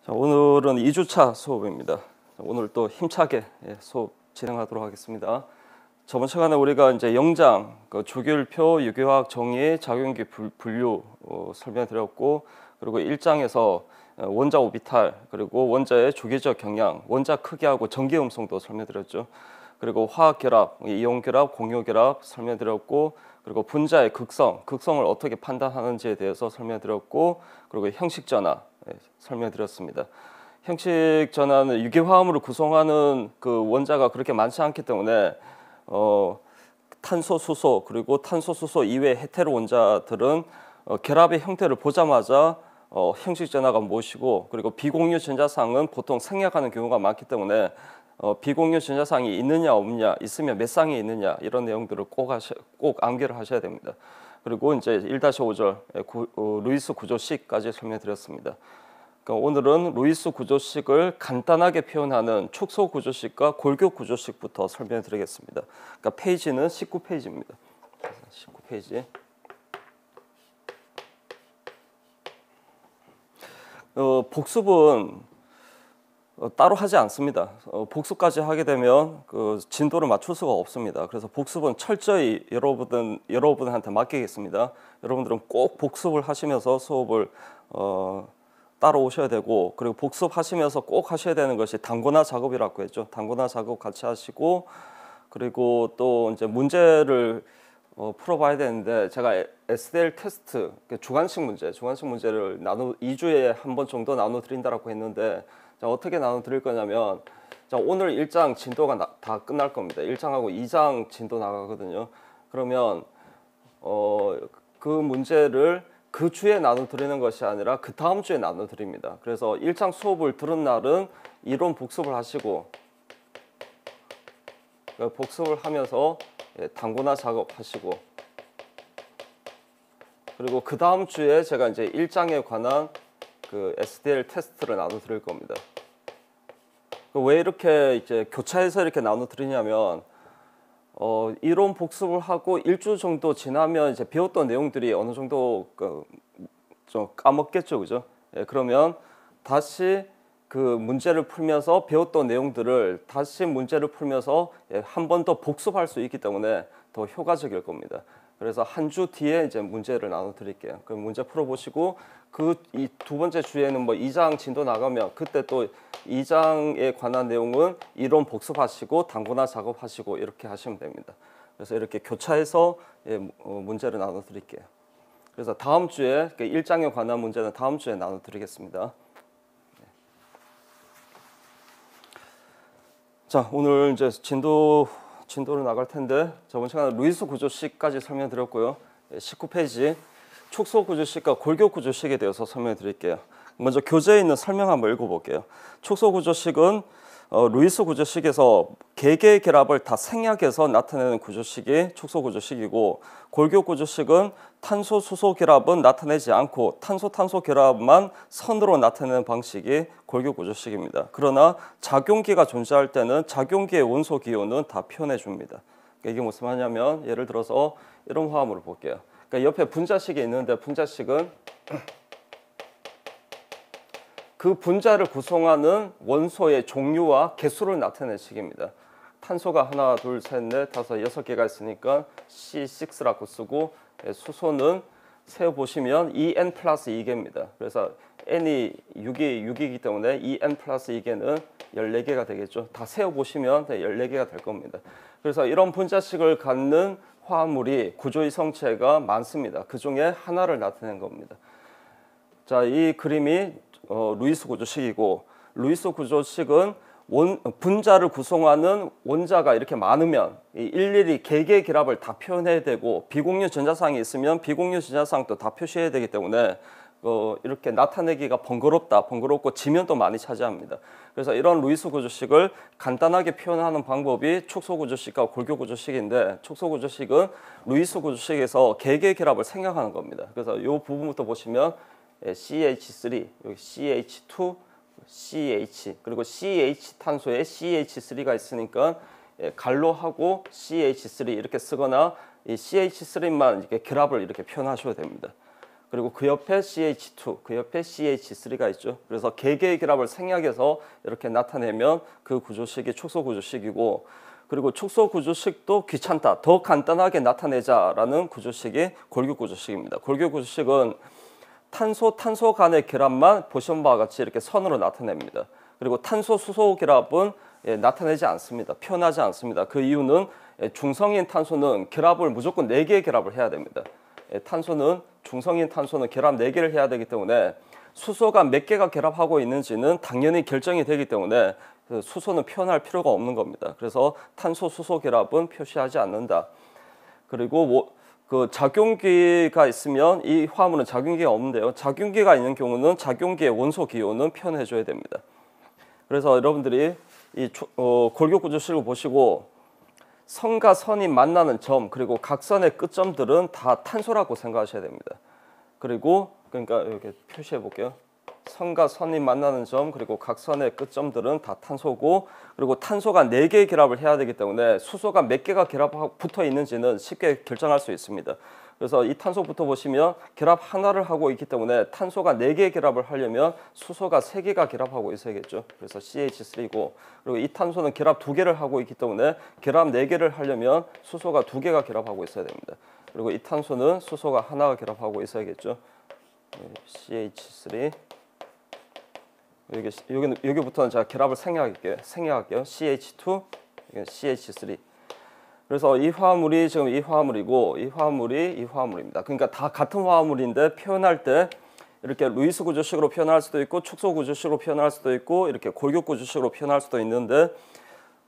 자, 오늘은 2주차 수업입니다. 오늘 또 힘차게 수업 진행하도록 하겠습니다. 저번 시간에 우리가 이제 영장, 주기율표, 유기화학 정의, 작용기 분류 설명드렸고, 그리고 1장에서 원자 오비탈, 그리고 원자의 주기적 경향, 원자 크기하고 전기 음성도 설명드렸죠. 그리고 화학 결합, 이온 결합, 공유 결합 설명드렸고, 그리고 분자의 극성을 어떻게 판단하는지에 대해서 설명드렸고, 그리고 형식 전화 설명드렸습니다. 형식 전화는 유기화합물을 구성하는 그 원자가 그렇게 많지 않기 때문에 탄소, 수소, 그리고 탄소, 수소 이외의 헤테로 원자들은 결합의 형태를 보자마자 형식 전화가 무엇이고, 그리고 비공유 전자상은 보통 생략하는 경우가 많기 때문에 비공유 전자상이 있느냐 없느냐, 있으면 몇 쌍이 있느냐, 이런 내용들을 꼭 암기를 하셔야 됩니다. 그리고 이제 1-5절 루이스 구조식까지 설명드렸습니다. 그러니까 오늘은 루이스 구조식을 간단하게 표현하는 축소 구조식과 골격 구조식부터 설명드리겠습니다. 그러니까 페이지는 19페이지입니다. 19페이지. 복습은 따로 하지 않습니다. 복습까지 하게 되면 그 진도를 맞출 수가 없습니다. 그래서 복습은 철저히 여러분한테 맡기겠습니다. 여러분들은 꼭 복습을 하시면서 수업을 따라오셔야 되고, 그리고 복습하시면서 꼭 하셔야 되는 것이 단권화 작업이라고 했죠. 단권화 작업 같이 하시고, 그리고 또 이제 문제를 풀어봐야 되는데, 제가 SDL 테스트, 주관식 문제를 2주에 한 번 정도 나눠 드린다라고 했는데, 자, 어떻게 나눠 드릴 거냐면, 자, 오늘 1장 진도가 다 끝날 겁니다. 1장하고 2장 진도 나가거든요. 그러면 그 문제를 그 주에 나눠 드리는 것이 아니라 그 다음 주에 나눠 드립니다. 그래서 1장 수업을 들은 날은 이론 복습을 하시고, 복습을 하면서 단권화 작업하시고, 그리고 그 다음 주에 제가 이제 1장에 관한 그 SDL 테스트를 나눠 드릴 겁니다. 왜 이렇게 이제 교차해서 이렇게 나눠 드리냐면, 이론 복습을 하고 1주 정도 지나면 이제 배웠던 내용들이 어느 정도 좀 까먹겠죠, 그죠? 그러면 다시 그 문제를 풀면서 배웠던 내용들을 다시 문제를 풀면서 한 번 더 복습할 수 있기 때문에 더 효과적일 겁니다. 그래서 한 주 뒤에 이제 문제를 나눠 드릴게요. 그럼 문제 풀어보시고, 이 두 번째 주에는 뭐 2장 진도 나가면 그때 또 2장에 관한 내용은 이론 복습하시고 단권화 작업하시고 이렇게 하시면 됩니다. 그래서 이렇게 교차해서 문제를 나눠 드릴게요. 그래서 다음 주에 1장에 관한 문제는 다음 주에 나눠 드리겠습니다. 자, 오늘 이제 진도를 나갈 텐데, 저번 시간에 루이스 구조식까지 설명드렸고요. 19페이지 축소 구조식과 골격 구조식에 대해서 설명드릴게요. 먼저 교재에 있는 설명 한번 읽어볼게요. 축소 구조식은 루이스 구조식에서 개개의 결합을 다 생략해서 나타내는 구조식이 축소 구조식이고, 골격 구조식은 탄소 수소 결합은 나타내지 않고 탄소 결합만 선으로 나타내는 방식이 골격 구조식입니다. 그러나 작용기가 존재할 때는 작용기의 원소 기호는 다 표현해 줍니다. 그러니까 이게 무슨 말이냐면, 예를 들어서 이런 화합물을 볼게요. 그러니까 옆에 분자식이 있는데, 분자식은 그 분자를 구성하는 원소의 종류와 개수를 나타내는 식입니다. 탄소가 하나, 둘, 셋, 넷, 다섯, 6개가 있으니까 C6라고 쓰고, 수소는 세어보시면 En 플러스 2개입니다. 그래서 N이 6이기 때문에 En 플러스 2개는 14개가 되겠죠. 다 세어보시면 14개가 될 겁니다. 그래서 이런 분자식을 갖는 화합물이 구조의 성체가 많습니다. 그 중에 하나를 나타낸 겁니다. 자, 이 그림이 루이스 구조식이고, 루이스 구조식은 분자를 구성하는 원자가 이렇게 많으면 일일이 개개의 결합을 다 표현해야 되고, 비공유 전자상이 있으면 비공유 전자상도 다 표시해야 되기 때문에 이렇게 나타내기가 번거롭고 지면도 많이 차지합니다. 그래서 이런 루이스 구조식을 간단하게 표현하는 방법이 축소 구조식과 골격 구조식인데, 축소 구조식은 루이스 구조식에서 개개의 결합을 생략하는 겁니다. 그래서 이 부분부터 보시면 CH3, 여기 CH2, CH, 그리고 CH 탄소에 CH3가 있으니까 갈로하고 CH3 이렇게 쓰거나 이 CH3만 이렇게 결합을 이렇게 표현하셔도 됩니다. 그리고 그 옆에 CH2, 그 옆에 CH3가 있죠. 그래서 개개의 결합을 생략해서 이렇게 나타내면 그 구조식이 축소 구조식이고, 그리고 축소 구조식도 귀찮다, 더 간단하게 나타내자라는 구조식이 골격 구조식입니다. 골격 구조식은 탄소 간의 결합만 보시는 바와 같이 이렇게 선으로 나타냅니다. 그리고 탄소 수소 결합은 나타내지 않습니다. 표현하지 않습니다. 그 이유는 중성인 탄소는 결합을 무조건 4개의 결합을 해야 됩니다. 중성인 탄소는 결합 4개를 해야 되기 때문에 수소가 몇 개가 결합하고 있는지는 당연히 결정이 되기 때문에 수소는 표현할 필요가 없는 겁니다. 그래서 탄소 수소 결합은 표시하지 않는다. 그리고 그 작용기가 있으면 이 화합물은 작용기가 없는데요. 작용기가 있는 경우는 작용기의 원소 기호는 표현해 줘야 됩니다. 그래서 여러분들이 이 골격 구조식을 보시고 선과 선이 만나는 점, 그리고 각선의 끝점들은 다 탄소라고 생각하셔야 됩니다. 그러니까 이렇게 표시해 볼게요. 선과 선이 만나는 점, 그리고 각선의 끝점들은 다 탄소고, 그리고 탄소가 4개의 결합을 해야 되기 때문에 수소가 몇 개가 붙어 있는지는 쉽게 결정할 수 있습니다. 그래서 이 탄소부터 보시면 결합 하나를 하고 있기 때문에 탄소가 4개의 결합을 하려면 수소가 3개가 결합하고 있어야겠죠. 그래서 CH3고, 그리고 이 탄소는 결합 2개를 하고 있기 때문에 결합 4개를 하려면 수소가 2개가 결합하고 있어야 됩니다. 그리고 이 탄소는 수소가 하나가 결합하고 있어야겠죠. CH3. 여기부터는 제가 결합을 생략할게요. CH2, CH3. 그래서 이 화합물이 지금 이 화합물이고, 이 화합물이 이 화합물입니다. 그러니까 다 같은 화합물인데 표현할 때 이렇게 루이스 구조식으로 표현할 수도 있고, 축소 구조식으로 표현할 수도 있고, 이렇게 골격 구조식으로 표현할 수도 있는데,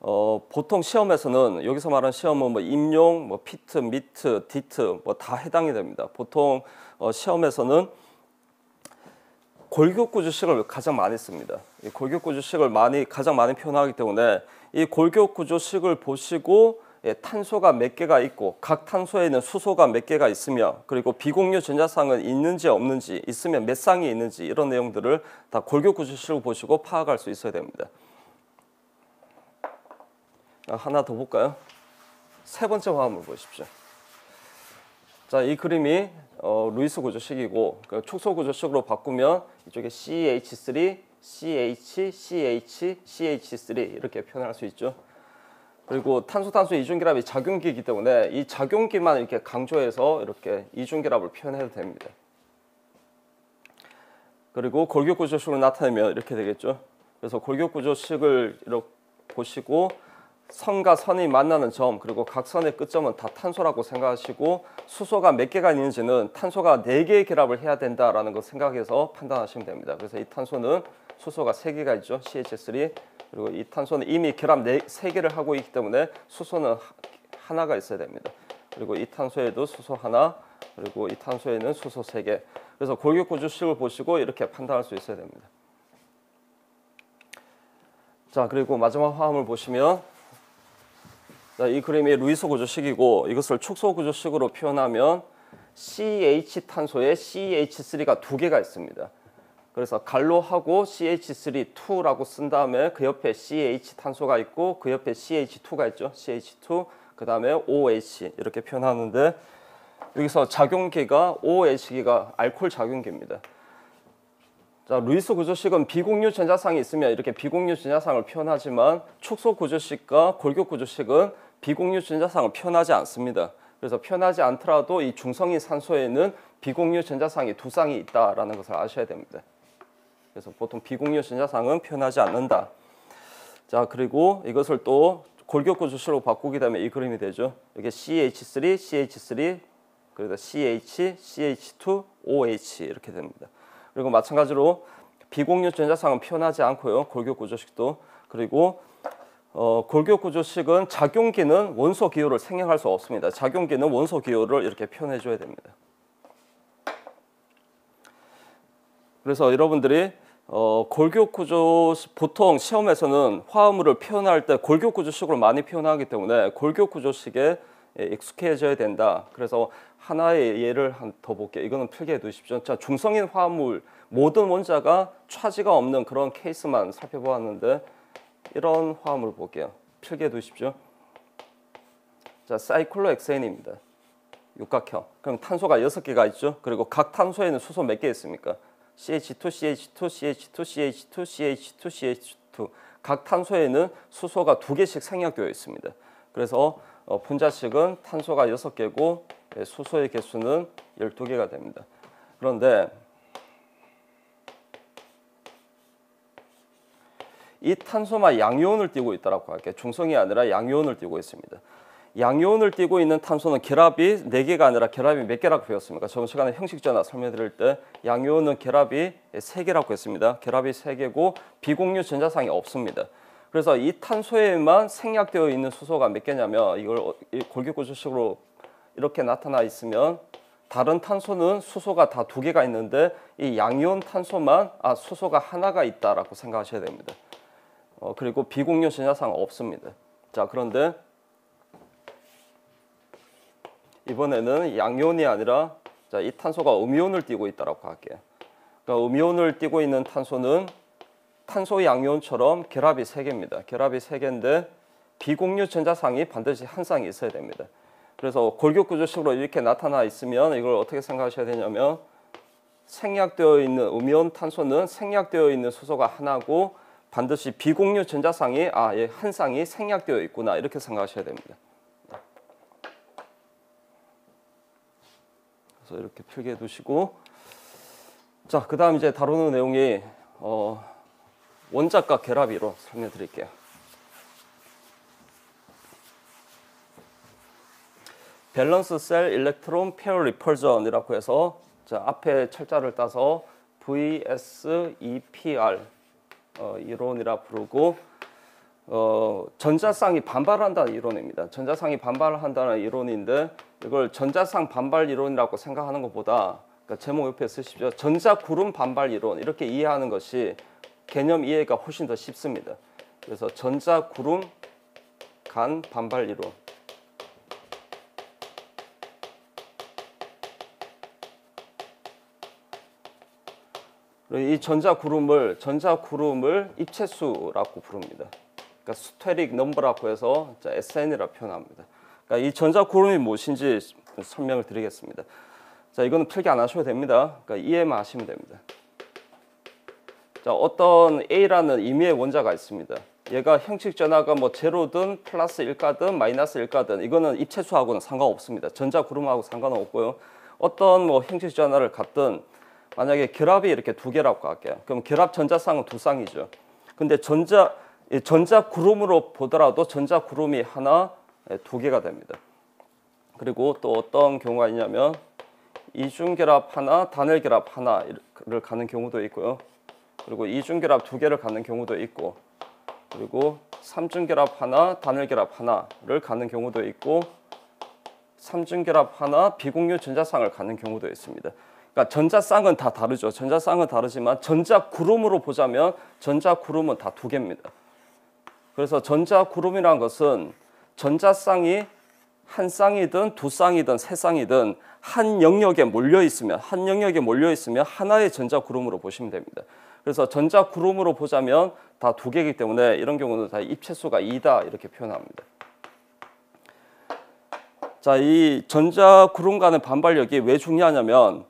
보통 시험에서는, 여기서 말하는 시험은 뭐 임용, 뭐 피트, 미트, 디트 뭐 다 해당이 됩니다. 보통 시험에서는 골격 구조식을 가장 많이 씁니다. 이 골격 구조식을 가장 많이 표현하기 때문에 이 골격 구조식을 보시고 탄소가 몇 개가 있고 각 탄소에는 수소가 몇 개가 있으며, 그리고 비공유 전자쌍은 있는지 없는지, 있으면 몇 쌍이 있는지, 이런 내용들을 다 골격 구조식을 보시고 파악할 수 있어야 됩니다. 하나 더 볼까요? 세 번째 화합물 보십시오. 자, 이 그림이 루이스 구조식이고, 그 축소 구조식으로 바꾸면 이쪽에 CH3, CH, CH, CH3 이렇게 표현할 수 있죠. 그리고 탄소 이중결합이 작용기이기 때문에 이 작용기만 이렇게 강조해서 이렇게 이중결합을 표현해도 됩니다. 그리고 골격 구조식으로 나타내면 이렇게 되겠죠. 그래서 골격 구조식을 이렇게 보시고 선과 선이 만나는 점, 그리고 각선의 끝점은 다 탄소라고 생각하시고, 수소가 몇 개가 있는지는 탄소가 4개의 결합을 해야 된다라는 걸 생각해서 판단하시면 됩니다. 그래서 이 탄소는 수소가 3개가 있죠. CH3. 그리고 이 탄소는 이미 결합 3개를 하고 있기 때문에 수소는 하나가 있어야 됩니다. 그리고 이 탄소에도 수소 하나, 그리고 이 탄소에는 수소 3개. 그래서 골격 구조식을 보시고 이렇게 판단할 수 있어야 됩니다. 자, 그리고 마지막 화합을 보시면, 자, 이 그림이 루이스 구조식이고, 이것을 축소 구조식으로 표현하면 CH 탄소에 CH3가 2개가 있습니다. 그래서 갈로하고 CH3,2라고 쓴 다음에 그 옆에 CH 탄소가 있고 그 옆에 CH2가 있죠. CH2, 그 다음에 OH 이렇게 표현하는데, 여기서 작용기가 OH기가 알코올 작용기입니다. 자, 루이스 구조식은 비공유 전자쌍이 있으면 이렇게 비공유 전자쌍을 표현하지만, 축소 구조식과 골격 구조식은 비공유 전자쌍을 표현하지 않습니다. 그래서 표현하지 않더라도 이 중성인 산소에는 비공유 전자쌍이 2쌍이 있다라는 것을 아셔야 됩니다. 그래서 보통 비공유 전자쌍은 표현하지 않는다. 자, 그리고 이것을 또 골격 구조식으로 바꾸게 되면 이 그림이 되죠. 이게 CH3, CH3, 그리고 CH, CH2, OH 이렇게 됩니다. 그리고 마찬가지로 비공유 전자쌍은 표현하지 않고요. 골격 구조식도. 그리고 골격 구조식은 작용기는 원소 기호를 생략할 수 없습니다. 작용기는 원소 기호를 이렇게 표현해 줘야 됩니다. 그래서 여러분들이 골격 구조, 보통 시험에서는 화합물을 표현할 때 골격 구조식으로 많이 표현하기 때문에 골격 구조식에 익숙해져야 된다. 그래서 하나의 예를 더 볼게요. 이거는 필기해 두십시오. 자, 중성인 화합물 모든 원자가 차지가 없는 그런 케이스만 살펴보았는데, 이런 화합물 볼게요. 필기해 두십시오. 자, 사이클로엑세인입니다. 육각형. 그럼 탄소가 6개가 있죠. 그리고 각 탄소에는 수소 몇 개 있습니까? CH2, CH2, CH2, CH2, CH2, CH2. 각 탄소에는 수소가 2개씩 생략되어 있습니다. 그래서 분자식은 탄소가 6개고 수소의 개수는 12개가 됩니다. 그런데 이 탄소만 양이온을 띠고 있다고 할게요. 중성이 아니라 양이온을 띠고 있습니다. 양이온을 띠고 있는 탄소는 결합이 4개가 아니라 결합이 몇 개라고 배웠습니까? 저번 시간에 형식전화 설명드릴 때 양이온은 결합이 3개라고 했습니다. 결합이 3개고 비공유 전자상이 없습니다. 그래서 이 탄소에만 생략되어 있는 수소가 몇 개냐면 이걸 골격구조식으로 이렇게 나타나 있으면 다른 탄소는 수소가 다 2개가 있는데 이 양이온 탄소만 수소가 하나가 있다라고 생각하셔야 됩니다. 그리고 비공유 전자상 없습니다. 자, 그런데 이번에는 양이온이 아니라 자, 이 탄소가 음이온을 띠고 있다라고 할게요. 그러니까 음이온을 띠고 있는 탄소는 탄소 양이온처럼 결합이 3개입니다. 결합이 3개인데 비공유 전자상이 반드시 한 쌍이 있어야 됩니다. 그래서 골격구조식으로 이렇게 나타나 있으면 이걸 어떻게 생각하셔야 되냐면 생략되어 있는 음이온 탄소는 생략되어 있는 수소가 하나고 반드시 비공유 전자상이 한 쌍이 생략되어 있구나 이렇게 생각하셔야 됩니다. 그래서 이렇게 필기해 두시고 자, 그다음 이제 다루는 내용이 원자과 결합 이론 설명해 드릴게요. 밸런스 셀 일렉트론 페어 리펄전이라고 해서 자, 앞에 철자를 따서 VSEPR 이론이라 부르고 전자쌍이 반발한다는 이론입니다. 전자쌍이 반발한다는 이론인데 이걸 전자쌍 반발 이론이라고 생각하는 것보다 그러니까 제목 옆에 쓰십시오. 전자구름 반발 이론 이렇게 이해하는 것이 개념 이해가 훨씬 더 쉽습니다. 그래서 전자구름 간 반발 이론. 이 전자구름을 입체수라고 부릅니다. 그러니까 스테릭 넘버라고 해서 SN이라고 표현합니다. 그러니까 이 전자구름이 무엇인지 설명을 드리겠습니다. 자, 이거는 필기 안 하셔도 됩니다. 그러니까 이해만 하시면 됩니다. 자, 어떤 A라는 임의의 원자가 있습니다. 얘가 형식 전하가 뭐 제로든 플러스 1가든 마이너스 1가든 이거는 입체수하고는 상관없습니다. 전자구름하고 상관은 없고요. 어떤 뭐 형식 전하를 갖든 만약에 결합이 이렇게 2개라고 할게요. 그럼 결합 전자쌍은 2쌍이죠. 근데 전자구름으로 보더라도 전자구름이 하나, 2개가 됩니다. 그리고 또 어떤 경우가 있냐면 이중결합 하나, 단일결합 하나를 가는 경우도 있고요. 그리고 이중결합 2개를 가는 경우도 있고 그리고 삼중결합 하나, 단일결합 하나를 가는 경우도 있고 삼중결합 하나, 비공유 전자쌍을 가는 경우도 있습니다. 그러니까 전자쌍은 다 다르죠. 전자쌍은 다르지만 전자구름으로 보자면 전자구름은 다 2개입니다. 그래서 전자구름이라는 것은 전자쌍이 한 쌍이든 2쌍이든 3쌍이든 한 영역에 몰려 있으면 하나의 전자구름으로 보시면 됩니다. 그래서 전자구름으로 보자면 다 2개이기 때문에 이런 경우는 다 입체수가 2다 이렇게 표현합니다. 자, 이 전자구름 간의 반발력이 왜 중요하냐면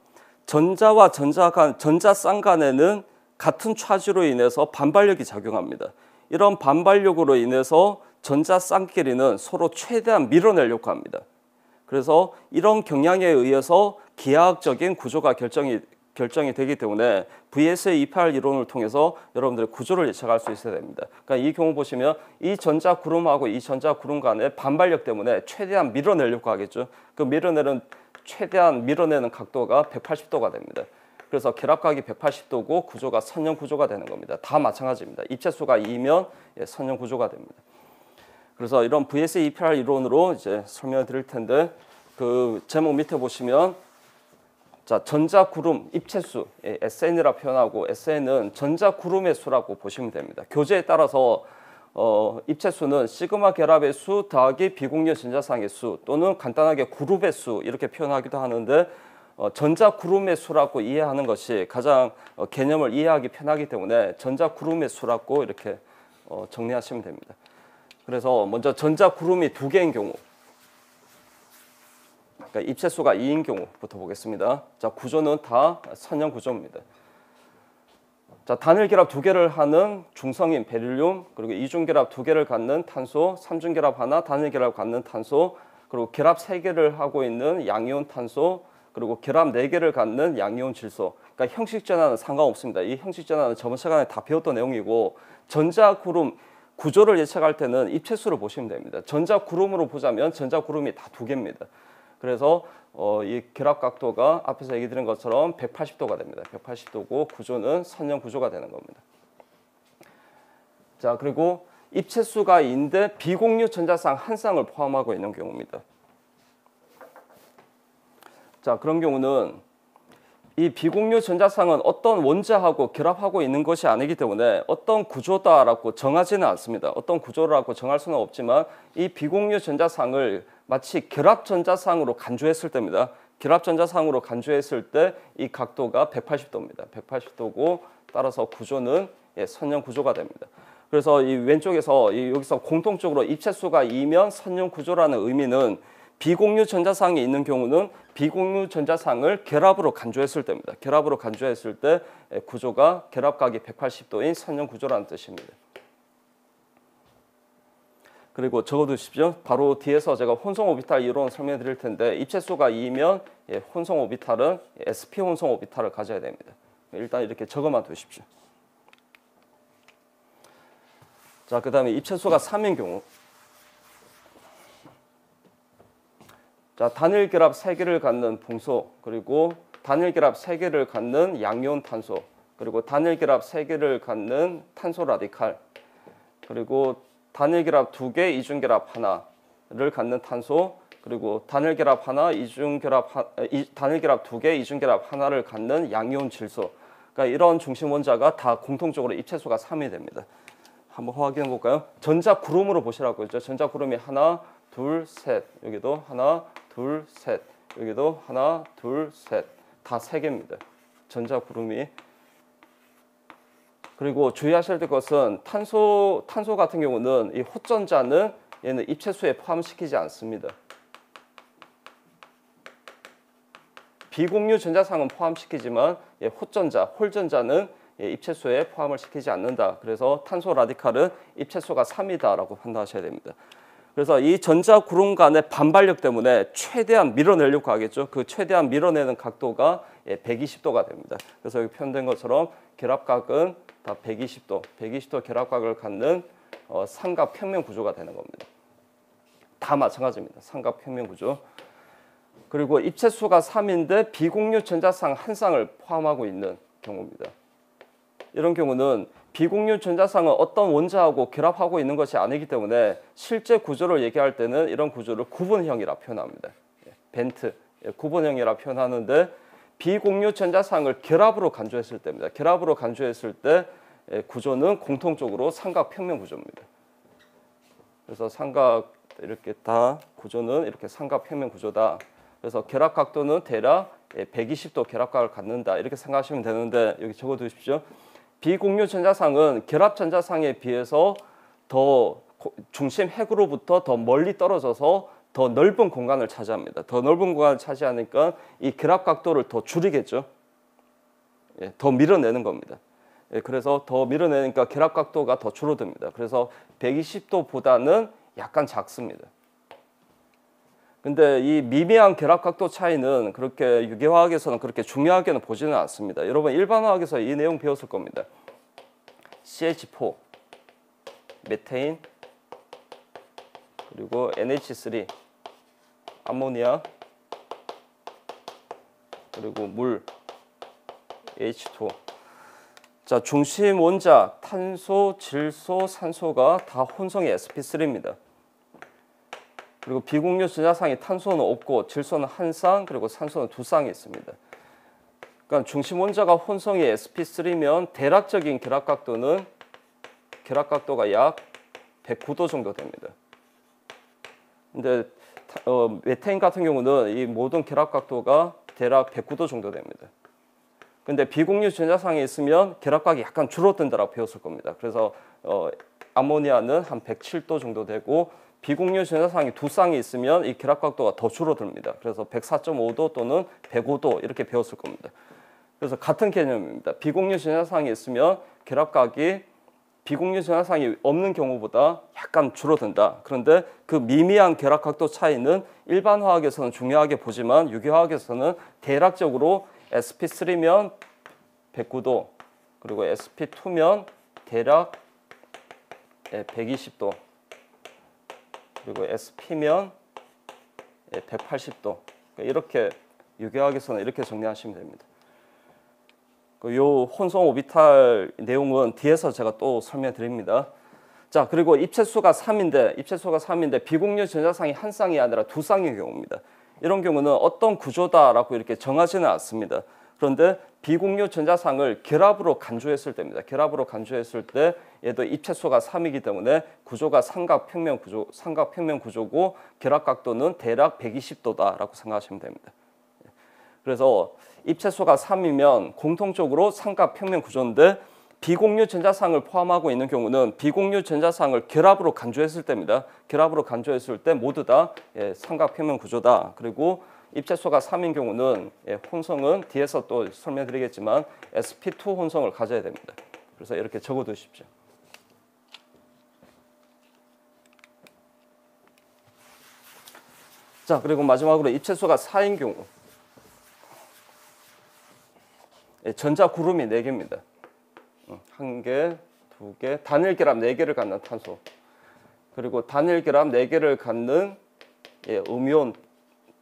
전자와 전자쌍 간에는 같은 차지로 인해서 반발력이 작용합니다. 이런 반발력으로 인해서 전자쌍끼리는 서로 최대한 밀어내려고 합니다. 그래서 이런 경향에 의해서 기하학적인 구조가 결정이 되기 때문에 VSEPR 이론을 통해서 여러분들의 구조를 예측할 수 있어야 됩니다. 그러니까 이 경우 보시면 이 전자구름하고 이 전자구름 간의 반발력 때문에 최대한 밀어내려고 하겠죠. 그 최대한 밀어내는 각도가 180도가 됩니다. 그래서 결합각이 180도고 구조가 선형 구조가 되는 겁니다. 다 마찬가지입니다. 입체수가 2면 선형 구조가 됩니다. 그래서 이런 VSEPR 이론으로 이제 설명을 드릴 텐데 그 제목 밑에 보시면 자, 전자구름 입체수 SN이라 표현하고 SN은 전자구름의 수라고 보시면 됩니다. 교재에 따라서 입체수는 시그마 결합의 수 더하기 비공유 전자쌍의 수 또는 간단하게 그룹의 수 이렇게 표현하기도 하는데 전자구름의 수라고 이해하는 것이 가장 개념을 이해하기 편하기 때문에 전자구름의 수라고 이렇게 정리하시면 됩니다. 그래서 먼저 전자구름이 2개인 경우 그러니까 입체수가 2인 경우부터 보겠습니다. 자, 구조는 다 선형 구조입니다. 자, 단일 결합 2개를 하는 중성인 베릴륨, 그리고 이중 결합 2개를 갖는 탄소, 삼중 결합 하나, 단일 결합 갖는 탄소, 그리고 결합 3개를 하고 있는 양이온 탄소, 그리고 결합 4개를 갖는 양이온 질소. 그러니까 형식 전환은 상관없습니다. 이 형식 전환은 저번 시간에 다 배웠던 내용이고, 전자 구름 구조를 예측할 때는 입체수를 보시면 됩니다. 전자 구름으로 보자면 전자 구름이 다 2개입니다. 그래서 이 결합 각도가 앞에서 얘기 드린 것처럼 180도가 됩니다. 180도고 구조는 선형 구조가 되는 겁니다. 자, 그리고 입체수가 2인데 비공유 전자상 한 쌍을 포함하고 있는 경우입니다. 자, 그런 경우는 이 비공유 전자상은 어떤 원자하고 결합하고 있는 것이 아니기 때문에 어떤 구조다라고 정하지는 않습니다. 어떤 구조라고 정할 수는 없지만 이 비공유 전자상을 마치 결합 전자상으로 간주했을 때입니다. 결합 전자상으로 간주했을 때 이 각도가 180도입니다. 180도고 따라서 구조는 선형 구조가 됩니다. 그래서 이 왼쪽에서 여기서 공통적으로 입체수가 2면 선형 구조라는 의미는 비공유 전자상이 있는 경우는 비공유 전자상을 결합으로 간주했을 때입니다. 결합으로 간주했을 때 구조가 결합각이 180도인 선형 구조라는 뜻입니다. 그리고 적어두십시오. 바로 뒤에서 제가 혼성 오비탈 이론을 설명해 드릴 텐데 입체수가 2면 혼성 오비탈은 sp 혼성 오비탈을 가져야 됩니다. 일단 이렇게 적어만 두십시오. 자, 그 다음에 입체수가 3인 경우. 자, 단일 결합 3개를 갖는 풍소, 그리고 단일 결합 3개를 갖는 양이온 탄소, 그리고 단일 결합 3개를 갖는 탄소 라디칼, 그리고 단일 결합 2개, 이중 결합 하나를 갖는 탄소, 그리고 단일 결합 하나, 단일 결합 2개, 이중 결합 하나를 갖는 양이온 질소. 그러니까 이런 중심 원자가 다 공통적으로 입체수가 3이 됩니다. 한번 확인해 볼까요? 전자 구름으로 보시라고 했죠. 전자 구름이 하나, 둘, 셋. 여기도 하나, 둘, 셋. 여기도 하나, 둘, 셋. 다 3개입니다. 전자 구름이. 그리고 주의하셔야 될 것은 탄소 같은 경우는 이 호전자는 얘는 입체수에 포함시키지 않습니다. 비공유 전자상은 포함시키지만 홀전자는 입체수에 포함을 시키지 않는다. 그래서 탄소 라디칼은 입체수가 3이다라고 판단하셔야 됩니다. 그래서 이 전자 구름 간의 반발력 때문에 최대한 밀어내려고 하겠죠. 그 최대한 밀어내는 각도가 120도가 됩니다. 그래서 여기 표현된 것처럼 결합각은 다 120도 결합각을 갖는 삼각 평면 구조가 되는 겁니다. 다 마찬가지입니다. 삼각 평면 구조. 그리고 입체수가 3인데 비공유 전자상 한 쌍을 포함하고 있는 경우입니다. 이런 경우는 비공유 전자상은 어떤 원자하고 결합하고 있는 것이 아니기 때문에 실제 구조를 얘기할 때는 이런 구조를 구분형이라 표현합니다. 벤트, 구분형이라 표현하는데 비공유 전자상을 결합으로 간주했을 때입니다. 결합으로 간주했을 때 구조는 공통적으로 삼각 평면 구조입니다. 그래서 삼각 이렇게 다 구조는 이렇게 삼각 평면 구조다. 그래서 결합 각도는 대략 120도 결합각을 갖는다. 이렇게 생각하시면 되는데 여기 적어 두십시오. 비공유 전자상은 결합 전자상에 비해서 더 중심 핵으로부터 더 멀리 떨어져서 더 넓은 공간을 차지합니다. 더 넓은 공간을 차지하니까 이 결합 각도를 더 줄이겠죠. 더 밀어내는 겁니다. 그래서 더 밀어내니까 결합 각도가 더 줄어듭니다. 그래서 120도보다는 약간 작습니다. 근데 이 미미한 결합 각도 차이는 그렇게 유기화학에서는 그렇게 중요하게는 보지는 않습니다. 여러분 일반 화학에서 이 내용 배웠을 겁니다. CH4, 메테인, 그리고 NH3, 암모니아, 그리고 물, H2. 자, 중심 원자 탄소, 질소, 산소가 다 혼성의 sp3입니다. 그리고 비공유 전자상이 탄소는 없고 질소는 한 쌍, 그리고 산소는 2쌍이 있습니다. 그러니까 중심 원자가 혼성이 sp3면 대략적인 결합 각도가 약 109도 정도 됩니다. 근데 메테인 같은 경우는 이 모든 결합 각도가 대략 109도 정도 됩니다. 근데 비공유 전자상에 있으면 결합각이 약간 줄어든다라고 배웠을 겁니다. 그래서 암모니아는 한 107도 정도 되고 비공유 전자상이 두 쌍이 있으면 이 결합각도가 더 줄어듭니다. 그래서 104.5도 또는 105도 이렇게 배웠을 겁니다. 그래서 같은 개념입니다. 비공유 전자상이 있으면 결합각이 비공유 전자상이 없는 경우보다 약간 줄어든다. 그런데 그 미미한 결합각도 차이는 일반 화학에서는 중요하게 보지만 유기화학에서는 대략적으로 sp3면 109도 그리고 sp2면 대략 120도 그리고 sp면 180도 이렇게 유기화학에서는 이렇게 정리하시면 됩니다. 요 혼성 오비탈 내용은 뒤에서 제가 또 설명드립니다. 자, 그리고 입체수가 3인데 비공유 전자상이 한 쌍이 아니라 두 쌍의 경우입니다. 이런 경우는 어떤 구조다라고 이렇게 정하지는 않습니다. 그런데 비공유 전자상을 결합으로 간주했을 때입니다. 결합으로 간주했을 때 얘도 입체수가 3이기 때문에 구조가 삼각평면 구조고 결합각도는 대략 120도다라고 생각하시면 됩니다. 그래서 입체수가 3이면 공통적으로 삼각평면 구조인데 비공유 전자상을 포함하고 있는 경우는 비공유 전자상을 결합으로 간주했을 때입니다. 결합으로 간주했을 때 모두 다 삼각평면 구조다. 그리고 입체수가 3인 경우는 혼성은 뒤에서 또 설명드리겠지만 sp2 혼성을 가져야 됩니다. 그래서 이렇게 적어두십시오. 자, 그리고 마지막으로 입체수가 4인 경우 전자구름이 4개입니다. 1개, 2개, 단일 결합 4개를 갖는 탄소 그리고 단일 결합 4개를 갖는 음이온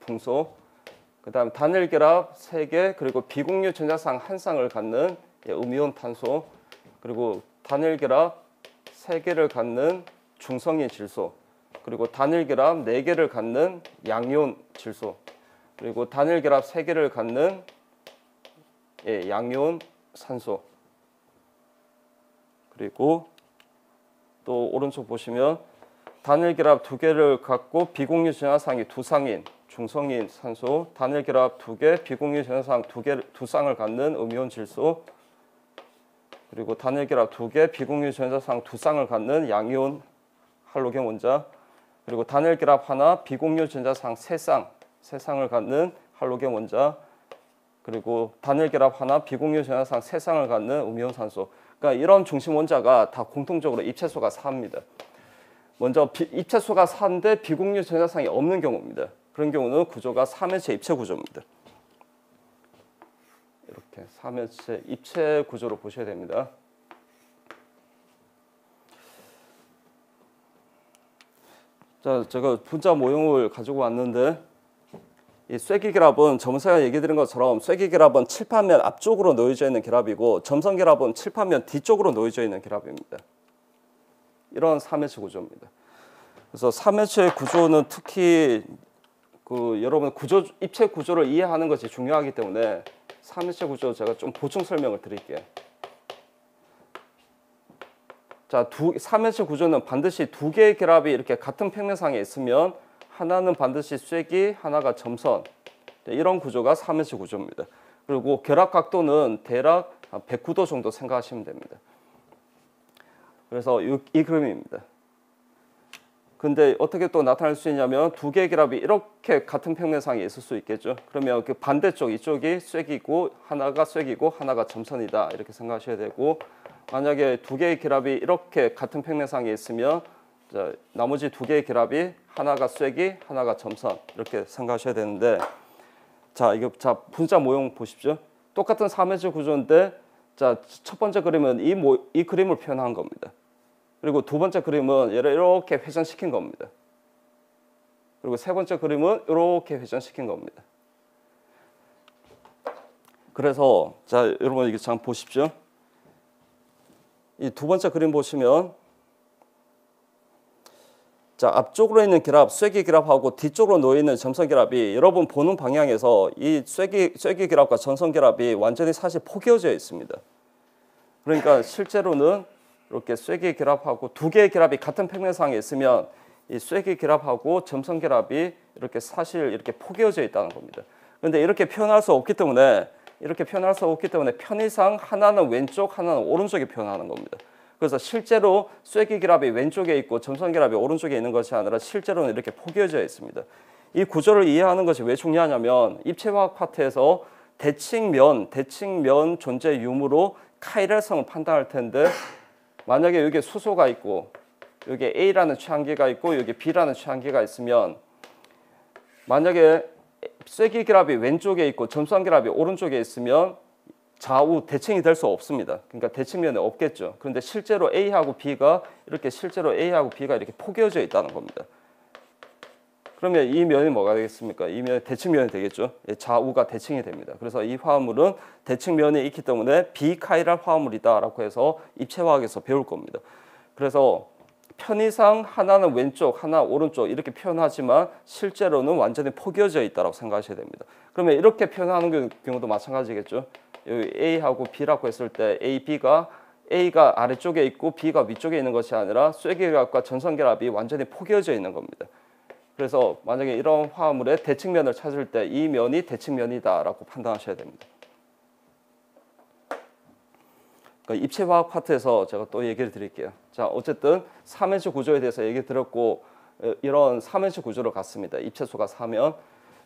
풍소 그 다음 단일 결합 3개 그리고 비공유 전자상 한 쌍을 갖는 음이온 탄소 그리고 단일 결합 3개를 갖는 중성인 질소 그리고 단일 결합 4개를 갖는 양이온 질소 그리고 단일 결합 3개를 갖는 양이온 산소 그리고 또 오른쪽 보시면 단일 결합 2개를 갖고 비공유 전자상이 두 쌍인 중성인 산소, 단일 결합 2개, 비공유 전자상 두 쌍을 갖는 음이온 질소, 그리고 단일 결합 2개, 비공유 전자상 두 쌍을 갖는 양이온 할로겐 원자, 그리고 단일 결합 하나, 비공유 전자상 세 쌍을 갖는 할로겐 원자, 그리고 단일 결합 하나, 비공유 전자상 세 쌍을 갖는 음이온 산소. 그러니까 이런 중심 원자가 다 공통적으로 입체수가 4입니다. 먼저 입체수가 4인데 비공유 전자상이 없는 경우입니다. 그런 경우는 구조가 3회체 입체 구조입니다. 이렇게 3회체 입체 구조로 보셔야 됩니다. 자, 제가 분자 모형을 가지고 왔는데 이 쇠기결합은 저번에 얘기 드린 것처럼 쇠기결합은 칠판면 앞쪽으로 놓여져 있는 결합이고 점성결합은 칠판면 뒤쪽으로 놓여져 있는 결합입니다. 이런 3회체 구조입니다. 그래서 3회체 구조는 특히 여러분 입체 구조를 이해하는 것이 중요하기 때문에 3회체 구조 제가 좀 보충 설명을 드릴게요. 자, 3회체 구조는 반드시 두 개의 결합이 이렇게 같은 평면상에 있으면 하나는 반드시 쇠기, 하나가 점선. 이런 구조가 3회체 구조입니다. 그리고 결합 각도는 대략 109도 정도 생각하시면 됩니다. 그래서 이 그림입니다. 근데 어떻게 또 나타날 수 있냐면 두 개의 결합이 이렇게 같은 평면상에 있을 수 있겠죠. 그러면 그 반대쪽 이쪽이 쇠기고 하나가 쇠기고 하나가 점선이다 이렇게 생각하셔야 되고 만약에 두 개의 결합이 이렇게 같은 평면상에 있으면 자, 나머지 두 개의 결합이 하나가 쇠기 하나가 점선 이렇게 생각하셔야 되는데 자 이거 분자 모형 보십시오. 똑같은 3회체 구조인데 자 첫 번째 그림은 이 그림을 표현한 겁니다. 그리고 두 번째 그림은 얘를 이렇게 회전시킨 겁니다. 그리고 세 번째 그림은 이렇게 회전시킨 겁니다. 그래서 자 여러분 이거 참 보십시오. 이 두 번째 그림 보시면 자 앞쪽으로 있는 결합, 쇠기 결합하고 뒤쪽으로 놓여 있는 점선 결합이 여러분 보는 방향에서 이 쇠기 결합과 점선 결합이 완전히 사실 포개어져 있습니다. 그러니까 실제로는 이렇게 쇠기 결합하고 두 개의 결합이 같은 평면상에 있으면 이 쇠기 결합하고 점선 결합이 이렇게 사실 이렇게 포개어져 있다는 겁니다. 그런데 이렇게 표현할 수 없기 때문에 편의상 하나는 왼쪽, 하나는 오른쪽에 표현하는 겁니다. 그래서 실제로 쐐기결합이 왼쪽에 있고 점선결합이 오른쪽에 있는 것이 아니라 실제로는 이렇게 포개져 있습니다. 이 구조를 이해하는 것이 왜 중요하냐면 입체화학 파트에서 대칭면 존재 유무로 카이랄성을 판단할 텐데 만약에 여기 수소가 있고 여기 A라는 최한계가 있고 여기 B라는 최한계가 있으면 만약에 쐐기결합이 왼쪽에 있고 점선결합이 오른쪽에 있으면 좌우 대칭이 될 수 없습니다. 그러니까 대칭면이 없겠죠. 그런데 실제로 A하고 B가 이렇게 포개져 있다는 겁니다. 그러면 이 면이 뭐가 되겠습니까? 이 면이 대칭면이 되겠죠. 좌우가 대칭이 됩니다. 그래서 이 화합물은 대칭면이 있기 때문에 비카이랄 화합물이다라고 해서 입체화학에서 배울 겁니다. 그래서 편의상 하나는 왼쪽, 하나 오른쪽 이렇게 표현하지만 실제로는 완전히 포개져 있다고 생각하셔야 됩니다. 그러면 이렇게 표현하는 경우도 마찬가지겠죠. 여기 A하고 B라고 했을 때 A가 아래쪽에 있고 B가 위쪽에 있는 것이 아니라 쐐기결합과 전선결합이 완전히 포개져 있는 겁니다. 그래서 만약에 이런 화합물의 대칭면을 찾을 때 이 면이 대칭면이다라고 판단하셔야 됩니다. 그러니까 입체화학 파트에서 제가 또 얘기를 드릴게요. 자, 어쨌든 3H 구조에 대해서 얘기 드렸고 이런 3H 구조로 갔습니다. 입체수가 4면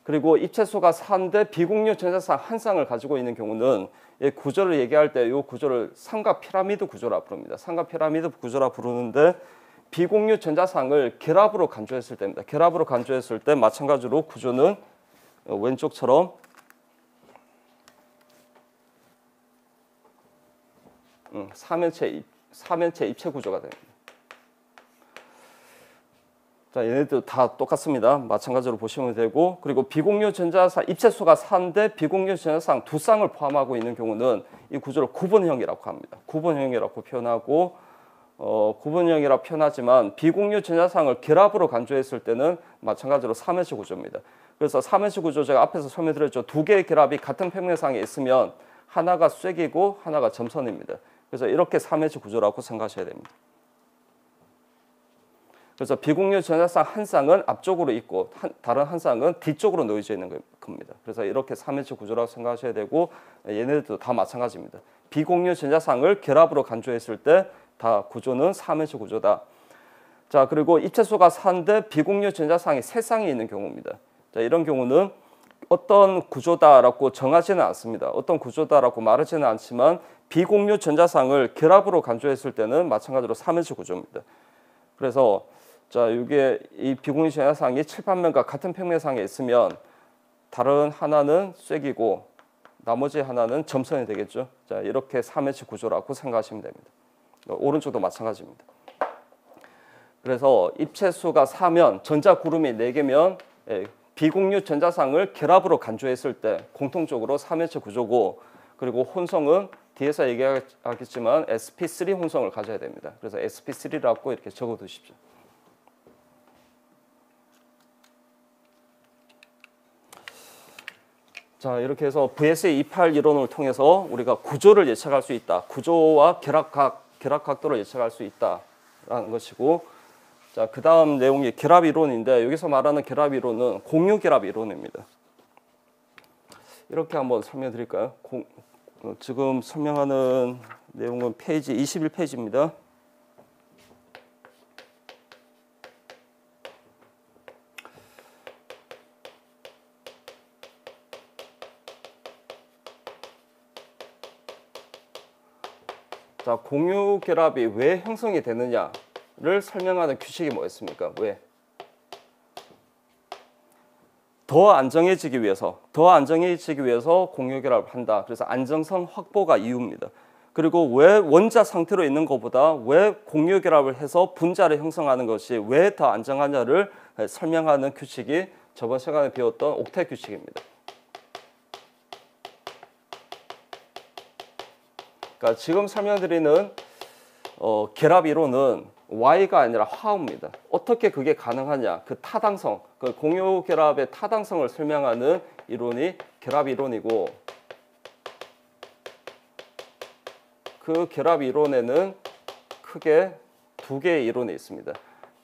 그리고 입체수가 4인데 비공유 전자상 한 쌍을 가지고 있는 경우는 이 구조를 얘기할 때 이 구조를 삼각 피라미드 구조라 부릅니다. 삼각 피라미드 구조라 부르는데 비공유 전자상을 결합으로 간주했을 때입니다. 결합으로 간주했을 때 마찬가지로 구조는 왼쪽처럼 삼면체 입체 구조가 됩니다. 자, 얘네들 다 똑같습니다. 마찬가지로 보시면 되고 그리고 비공유 전자상 입체수가 4인데 비공유 전자상 2쌍을 포함하고 있는 경우는 이 구조를 구분형이라고 합니다. 구분형이라고 표현하고 구분형이라고 표현하지만 비공유 전자상을 결합으로 간주했을 때는 마찬가지로 3H 구조입니다. 그래서 3H 구조 제가 앞에서 설명드렸죠. 두 개의 결합이 같은 평면상에 있으면 하나가 쐐기고 하나가 점선입니다. 그래서 이렇게 3H 구조라고 생각하셔야 됩니다. 그래서 비공유 전자상 한 쌍은 앞쪽으로 있고 다른 한 쌍은 뒤쪽으로 놓여져 있는 겁니다. 그래서 이렇게 3H 구조라고 생각하셔야 되고 얘네들도 다 마찬가지입니다. 비공유 전자상을 결합으로 간주했을 때 다 구조는 3H 구조다. 자, 그리고 입체수가 4인데 비공유 전자상이 3쌍이 있는 경우입니다. 자, 이런 경우는 어떤 구조다라고 정하지는 않습니다. 어떤 구조다라고 말하지는 않지만 비공유 전자상을 결합으로 간주했을 때는 마찬가지로 3H 구조입니다. 그래서 자, 이게 이 비공유 전자상이 칠판면과 같은 평면상에 있으면 다른 하나는 쐐기고 나머지 하나는 점선이 되겠죠. 자, 이렇게 3H 구조라고 생각하시면 됩니다. 오른쪽도 마찬가지입니다. 그래서 입체수가 4면 전자구름이 4개면 비공유 전자상을 결합으로 간주했을 때 공통적으로 3H 구조고 그리고 혼성은 뒤에서 얘기하겠지만 sp3 혼성을 가져야 됩니다. 그래서 sp3라고 이렇게 적어 두십시오. 자, 이렇게 해서 VSE28 이론을 통해서 우리가 구조를 예측할 수 있다. 구조와 결합 각도를 예측할 수 있다라는 것이고, 자, 그 다음 내용이 결합 이론인데 여기서 말하는 결합 이론은 공유 결합 이론입니다. 이렇게 한번 설명드릴까요? 지금 설명하는 내용은 페이지 21페이지입니다. 자, 공유 결합이 왜 형성이 되느냐를 설명하는 규칙이 뭐였습니까? 왜? 더 안정해지기 위해서 공유 결합을 한다. 그래서 안정성 확보가 이유입니다. 그리고 왜 원자 상태로 있는 것보다 왜 공유 결합을 해서 분자를 형성하는 것이 왜 더 안정하냐를 설명하는 규칙이 저번 시간에 배웠던 옥텟 규칙입니다. 그러니까 지금 설명드리는 결합 이론은 Y가 아니라 화합입니다. 어떻게 그게 가능하냐? 그 타당성, 그 공유 결합의 타당성을 설명하는 이론이 결합 이론이고, 그 결합 이론에는 크게 두 개의 이론이 있습니다.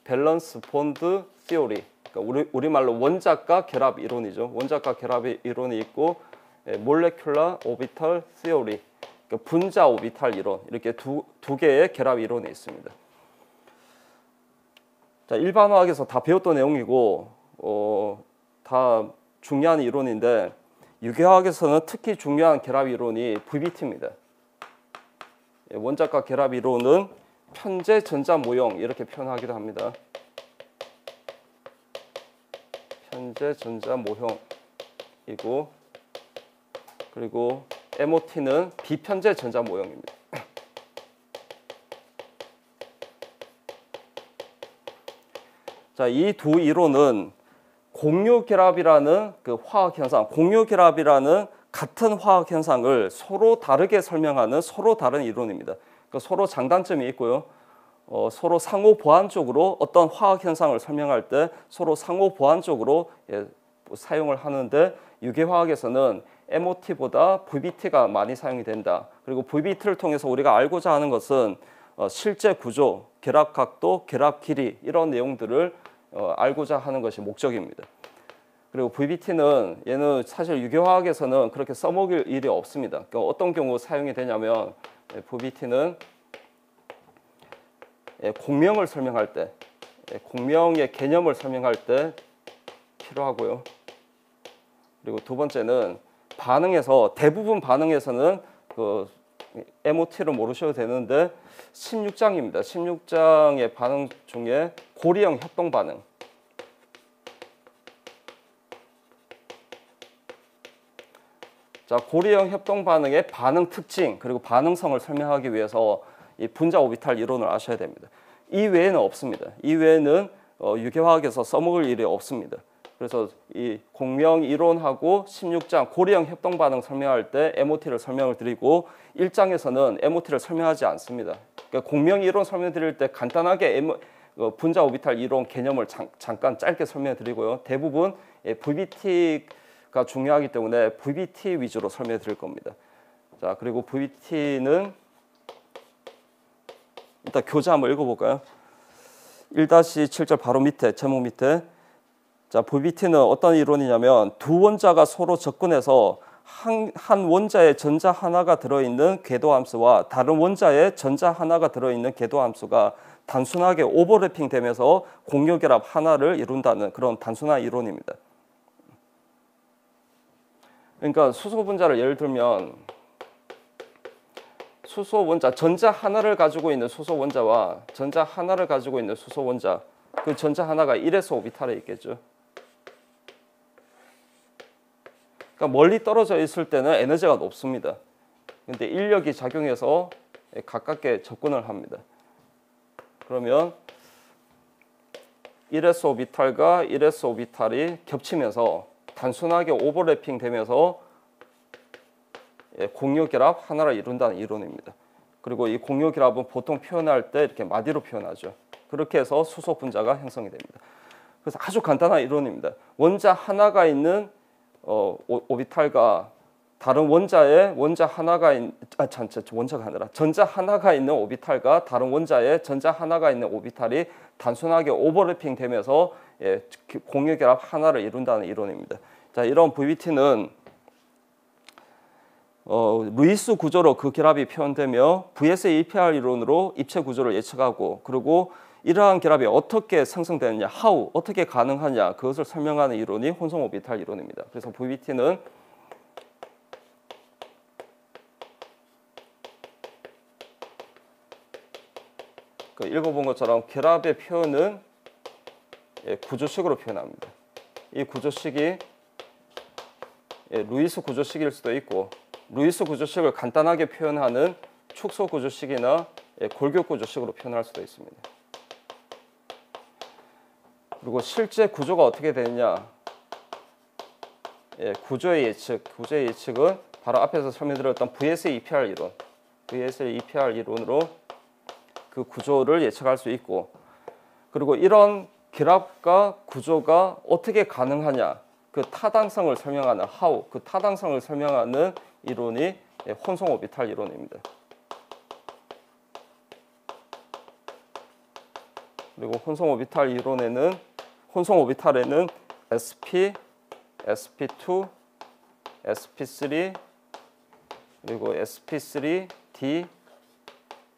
밸런스 본드 시오리, 그러니까 우리말로 원자과 결합 이론이죠. 원자과 결합 이론이 있고, 몰레큘러 오비털 시오리, 그러니까 분자 오비탈 이론 이렇게 두 개의 결합 이론이 있습니다. 자, 일반화학에서 다 배웠던 내용이고 다 중요한 이론인데 유기화학에서는 특히 중요한 결합 이론이 VBT입니다. 원자과 결합 이론은 편제 전자 모형 이렇게 표현하기도 합니다. 편제 전자 모형이고 그리고 MOT는 비편제 전자 모형입니다. 자, 이 두 이론은 공유결합이라는 그 화학 현상, 공유결합이라는 같은 화학 현상을 서로 다르게 설명하는 서로 다른 이론입니다. 그러니까 서로 장단점이 있고요. 서로 상호 보완적으로 어떤 화학 현상을 설명할 때 서로 상호 보완적으로 사용을 하는데 유기화학에서는 MOT보다 VBT가 많이 사용이 된다. 그리고 VBT를 통해서 우리가 알고자 하는 것은 실제 구조, 결합 각도, 결합 길이 이런 내용들을 알고자 하는 것이 목적입니다. 그리고 VBT는 얘는 사실 유기화학에서는 그렇게 써먹을 일이 없습니다. 그러니까 어떤 경우 사용이 되냐면 VBT는 공명을 설명할 때, 공명의 개념을 설명할 때 필요하고요. 그리고 두 번째는 반응에서 대부분 반응에서는 그 MOT를 모르셔도 되는데 16장입니다. 16장의 반응 중에 고리형 협동 반응. 자, 고리형 협동 반응의 반응 특징 그리고 반응성을 설명하기 위해서 이 분자 오비탈 이론을 아셔야 됩니다. 이 외에는 없습니다. 이 외에는 유기화학에서 써먹을 일이 없습니다. 그래서 이 공명 이론하고 16장 고리형 협동 반응 설명할 때 MOT를 설명을 드리고 1장에서는 MOT를 설명하지 않습니다. 그러니까 공명 이론 설명드릴 때 간단하게 분자 오비탈 이론 개념을 잠깐 짧게 설명해 드리고요. 대부분 VBT가 중요하기 때문에 VBT 위주로 설명해 드릴 겁니다. 자, 그리고 VBT는 일단 교재 한번 읽어볼까요? 1-7절 바로 밑에 제목 밑에 자, VBT는 어떤 이론이냐면 두 원자가 서로 접근해서 한 원자에 전자 하나가 들어있는 궤도함수와 다른 원자에 전자 하나가 들어있는 궤도함수가 단순하게 오버래핑 되면서 공유결합 하나를 이룬다는 그런 단순한 이론입니다. 그러니까 수소 분자를 예를 들면 수소 원자, 전자 하나를 가지고 있는 수소 원자와 전자 하나를 가지고 있는 수소 원자, 그 전자 하나가 1에서 오비탈에 있겠죠. 그러니까 멀리 떨어져 있을 때는 에너지가 높습니다. 근데 인력이 작용해서 가깝게 접근을 합니다. 그러면 1s 오비탈과 1s 오비탈이 겹치면서 단순하게 오버래핑 되면서 공유결합 하나를 이룬다는 이론입니다. 그리고 이 공유결합은 보통 표현할 때 이렇게 마디로 표현하죠. 그렇게 해서 수소 분자가 형성이 됩니다. 그래서 아주 간단한 이론입니다. 원자 하나가 있는 오비탈과 다른 원자에 원자 하나가 원자가 아니라 전자 하나가 있는 오비탈과 다른 원자에 전자 하나가 있는 오비탈이 단순하게 오버래핑 되면서 공유결합 하나를 이룬다는 이론입니다. 자, 이런 VBT는 루이스 구조로 그 결합이 표현되며 VS-EPR 이론으로 입체 구조를 예측하고 그리고 이러한 결합이 어떻게 생성되느냐, how, 어떻게 가능하냐 그것을 설명하는 이론이 혼성 오비탈 이론입니다. 그래서 VBT는 읽어본 것처럼 결합의 표현은 구조식으로 표현합니다. 이 구조식이 루이스 구조식일 수도 있고 루이스 구조식을 간단하게 표현하는 축소 구조식이나 골격 구조식으로 표현할 수도 있습니다. 그리고 실제 구조가 어떻게 되느냐, 구조의 예측은 바로 앞에서 설명드렸던 VS-EPR 이론, VS-EPR 이론으로 그 구조를 예측할 수 있고, 그리고 이런 결합과 구조가 어떻게 가능하냐, 그 타당성을 설명하는 how, 그 타당성을 설명하는 이론이 혼성 오비탈 이론입니다. 그리고 혼성 오비탈에는 SP, SP2, SP3, 그리고 sp3d,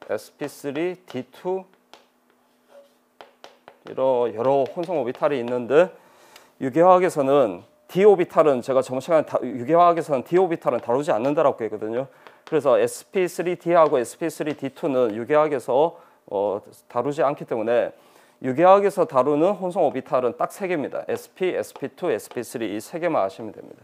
sp3d2 이런 여러 혼성 오비탈이 있는데 유기화학에서는 d 오비탈은 제가 저번 시간에 유기화학에서는 d 오비탈은 다루지 않는다라고 했거든요. 그래서 sp3d하고 sp3d2는 유기화학에서 다루지 않기 때문에 유기화학에서 다루는 혼성 오비탈은 딱 3개입니다. sp, sp2, sp3 이 3개만 아시면 됩니다.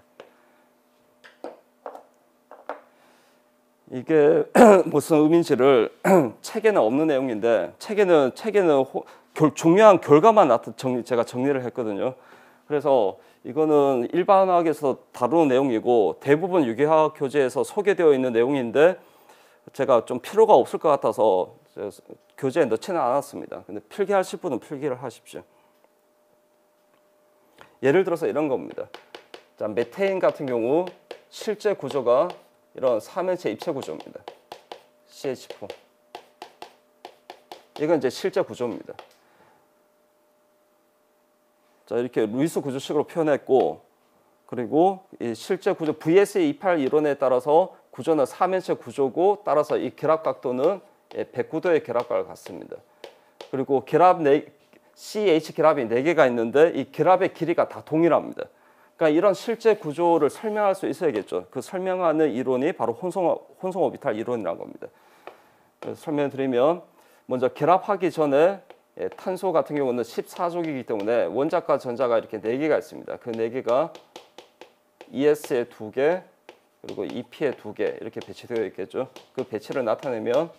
이게 무슨 의미인지를 책에는 없는 내용인데 책에는 중요한 결과만 제가 정리를 했거든요. 그래서 이거는 일반화학에서 다루는 내용이고 대부분 유기화학 교재에서 소개되어 있는 내용인데 제가 좀 필요가 없을 것 같아서 교재에 넣지는 않았습니다. 근데 필기하실 분은 필기를 하십시오. 예를 들어서 이런 겁니다. 자, 메테인 같은 경우 실제 구조가 이런 3행체 입체 구조입니다. CH4. 이건 이제 실제 구조입니다. 자, 이렇게 루이스 구조식으로 표현했고, 그리고 이 실제 구조 VS28 이론에 따라서 구조는 3행체 구조고, 따라서 이 결합 각도는 109도의 결합각을 갖습니다. 그리고 CH 결합이 4개가 있는데 이 결합의 길이가 다 동일합니다. 그러니까 이런 실제 구조를 설명할 수 있어야겠죠. 그 설명하는 이론이 바로 혼성 오비탈 이론이라는 겁니다. 설명드리면 먼저 결합하기 전에 탄소 같은 경우는 14족이기 때문에 원자과 전자가 이렇게 4개가 있습니다. 그 4개가 ES에 2개 그리고 EP에 2개 이렇게 배치되어 있겠죠. 그 배치를 나타내면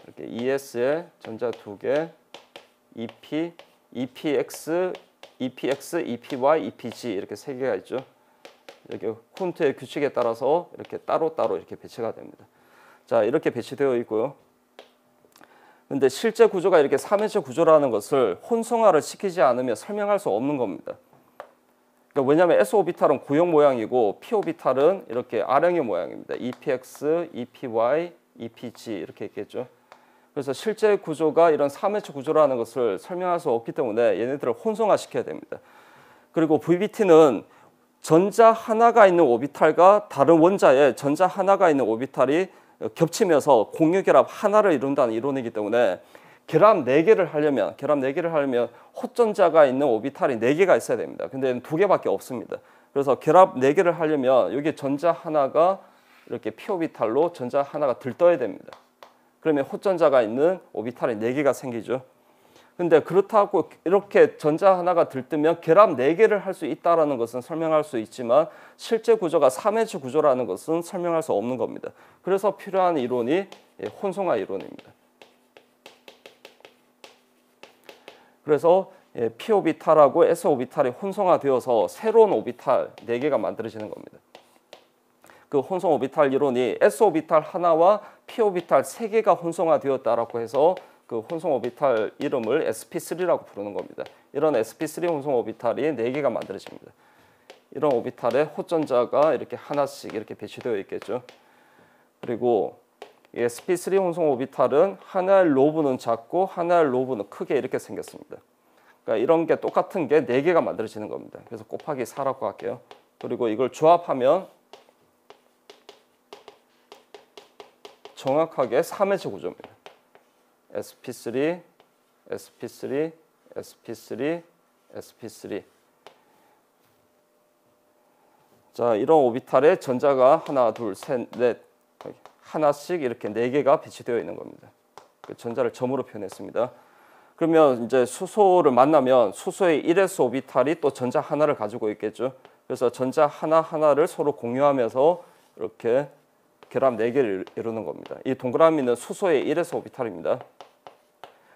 이렇게 ES에 전자 2개, EP, EPX, EPY, EPG 이렇게 3개가 있죠. 이렇게 쿤트의 규칙에 따라서 이렇게 따로따로 이렇게 배치가 됩니다. 자, 이렇게 배치되어 있고요. 근데 실제 구조가 이렇게 3행체 구조라는 것을 혼성화를 시키지 않으면 설명할 수 없는 겁니다. 그러니까 왜냐하면 S-오비탈은 고형 모양이고 P-오비탈은 이렇게 R형의 모양입니다. EPX, EPY, EPG 이렇게 있겠죠. 그래서 실제 구조가 이런 3행체 구조라는 것을 설명할 수 없기 때문에 얘네들을 혼성화 시켜야 됩니다. 그리고 VBT는 전자 하나가 있는 오비탈과 다른 원자에 전자 하나가 있는 오비탈이 겹치면서 공유결합 하나를 이룬다는 이론이기 때문에 결합 4개를 하려면 헛전자가 있는 오비탈이 4개가 있어야 됩니다. 근데 2개밖에 없습니다. 그래서 결합 4개를 하려면 여기 전자 하나가 이렇게 P-오비탈로 전자 하나가 들떠야 됩니다. 그러면 헛전자가 있는 오비탈이 4개가 생기죠. 근데 그렇다고 이렇게 전자 하나가 들뜨면 결합 4개를 할 수 있다는 것은 설명할 수 있지만 실제 구조가 3행체 구조라는 것은 설명할 수 없는 겁니다. 그래서 필요한 이론이 혼성화 이론입니다. 그래서 P-오비탈하고 S-오비탈이 혼성화되어서 새로운 오비탈 4개가 만들어지는 겁니다. 그 혼성 오비탈 이론이 S-오비탈 하나와 P-오비탈 3개가 혼성화되었다라고 해서 그 혼성 오비탈 이름을 sp3라고 부르는 겁니다. 이런 sp3 혼성 오비탈이 4개가 만들어집니다. 이런 오비탈에 헛전자가 이렇게 하나씩 이렇게 배치되어 있겠죠. 그리고 sp3 혼성 오비탈은 하나의 로브는 작고 하나의 로브는 크게 이렇게 생겼습니다. 그러니까 이런 게 똑같은 게 4개가 만들어지는 겁니다. 그래서 곱하기 4라고 할게요. 그리고 이걸 조합하면 정확하게 3행체 구조입니다. sp3, sp3, sp3, sp3. 자, 이런 오비탈에 전자가 하나, 둘, 셋, 넷 하나씩 이렇게 4개가 배치되어 있는 겁니다. 그 전자를 점으로 표현했습니다. 그러면 이제 수소를 만나면 수소의 1s 오비탈이 또 전자 하나를 가지고 있겠죠. 그래서 전자 하나하나를 서로 공유하면서 이렇게 결합 4개를 이루는 겁니다. 이 동그라미는 수소의 1s 오비탈입니다.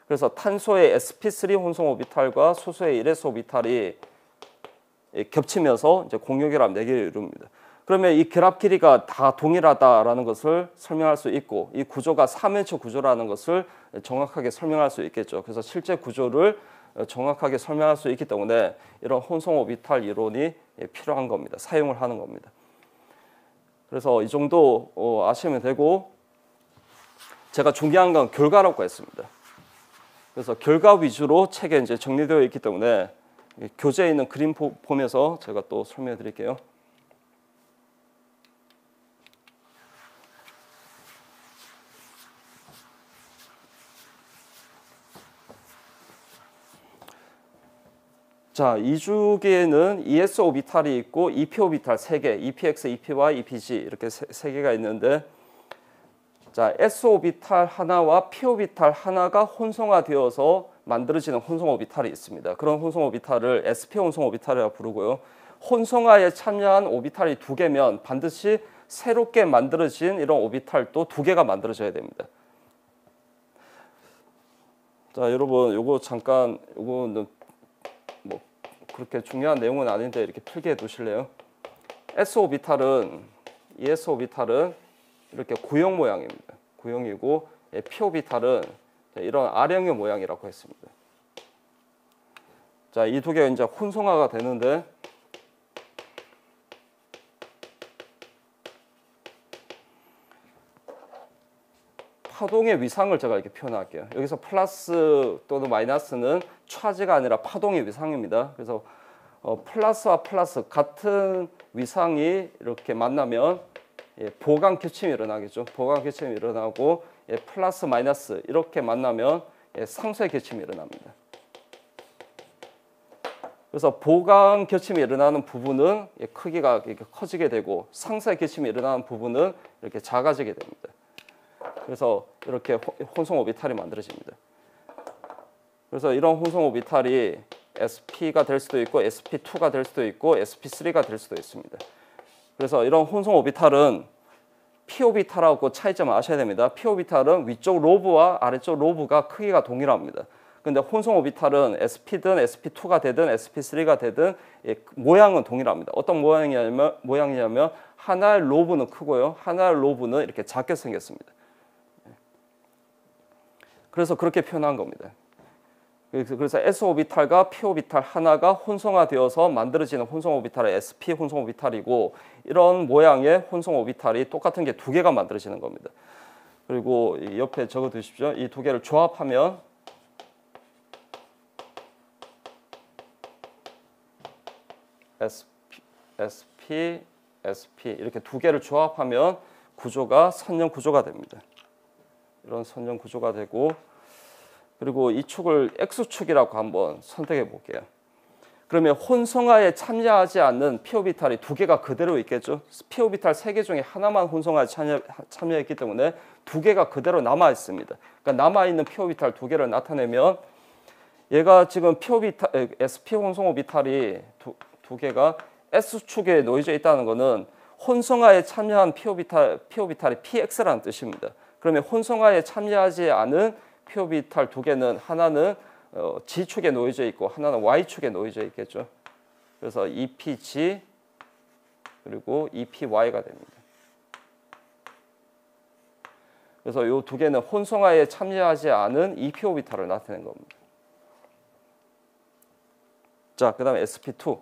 그래서 탄소의 sp3 혼성 오비탈과 수소의 1s 오비탈이 겹치면서 이제 공유 결합 4개를 이룹니다. 그러면 이 결합 길이가 다 동일하다라는 것을 설명할 수 있고 이 구조가 3행체 구조라는 것을 정확하게 설명할 수 있겠죠. 그래서 실제 구조를 정확하게 설명할 수 있기 때문에 이런 혼성 오비탈 이론이 필요한 겁니다. 사용을 하는 겁니다. 그래서 이 정도 아시면 되고 제가 중요한 건 결과라고 했습니다. 그래서 결과 위주로 책에 이제 정리되어 있기 때문에 교재에 있는 그림 보면서 제가 또 설명해 드릴게요. 자, 이 주기에는 ES 오비탈이 있고 EP 오비탈 3개, EPX, EPY, EPG 이렇게 세 개가 있는데, 자, S 오비탈 하나와 P 오비탈 하나가 혼성화되어서 만들어지는 혼성 오비탈이 있습니다. 그런 혼성 오비탈을 SP 혼성 오비탈이라고 부르고요. 혼성화에 참여한 오비탈이 2개면 반드시 새롭게 만들어진 이런 오비탈도 2개가 만들어져야 됩니다. 자, 여러분, 요거 잠깐, 요거는 뭐 그렇게 중요한 내용은 아닌데 이렇게 필기해 두실래요? S 오비탈은, ES 오비탈은 이렇게 구형 모양입니다. 구형이고, P 오비탈은 이런 R형의 모양이라고 했습니다. 자, 이 2개가 이제 혼성화가 되는데, 파동의 위상을 제가 이렇게 표현할게요. 여기서 플러스 또는 마이너스는 차지가 아니라 파동의 위상입니다. 그래서 플러스와 플러스 같은 위상이 이렇게 만나면 보강 교침이 일어나겠죠. 보강 교침이 일어나고 플러스 마이너스 이렇게 만나면 상쇄 교침이 일어납니다. 그래서 보강 교침이 일어나는 부분은 크기가 이렇게 커지게 되고, 상쇄 교침이 일어나는 부분은 이렇게 작아지게 됩니다. 그래서 이렇게 혼성 오비탈이 만들어집니다. 그래서 이런 혼성 오비탈이 SP가 될 수도 있고, SP2가 될 수도 있고, SP3가 될 수도 있습니다. 그래서 이런 혼성 오비탈은 P 오비탈하고 차이점을 아셔야 됩니다. P 오비탈은 위쪽 로브와 아래쪽 로브가 크기가 동일합니다. 근데 혼성 오비탈은 SP든 SP2가 되든 SP3가 되든 모양은 동일합니다. 어떤 모양이냐면 하나의 로브는 크고요, 하나의 로브는 이렇게 작게 생겼습니다. 그래서 그렇게 표현한 겁니다. 그래서 S 오비탈과 P 오비탈 하나가 혼성화되어서 만들어지는 혼성 오비탈은 SP 혼성 오비탈이고, 이런 모양의 혼성 오비탈이 똑같은 게 2개가 만들어지는 겁니다. 그리고 옆에 적어 두십시오. 이 2개를 조합하면 SP, SP 이렇게 2개를 조합하면 구조가 선형 구조가 됩니다. 이런 선형 구조가 되고, 그리고 이 축을 X축이라고 한번 선택해 볼게요. 그러면 혼성화에 참여하지 않는 P 오비탈이 2개가 그대로 있겠죠. P 오비탈 3개 중에 하나만 혼성화에 참여했기 때문에 2개가 그대로 남아 있습니다. 그러니까 남아 있는 P 오비탈 2개를 나타내면, 얘가 지금 P 오비탈, SP 혼성 오비탈이 2개가 S축에 놓여져 있다는 것은 혼성화에 참여한 P 오비탈이 PX라는 뜻입니다. 그러면 혼성화에 참여하지 않은 P 오비탈 2개는 하나는 G축에 놓여져 있고 하나는 Y축에 놓여져 있겠죠. 그래서 EPG 그리고 EPY가 됩니다. 그래서 이 2개는 혼성화에 참여하지 않은 EP 오비탈을 나타낸 겁니다. 자, 그 다음에 SP2.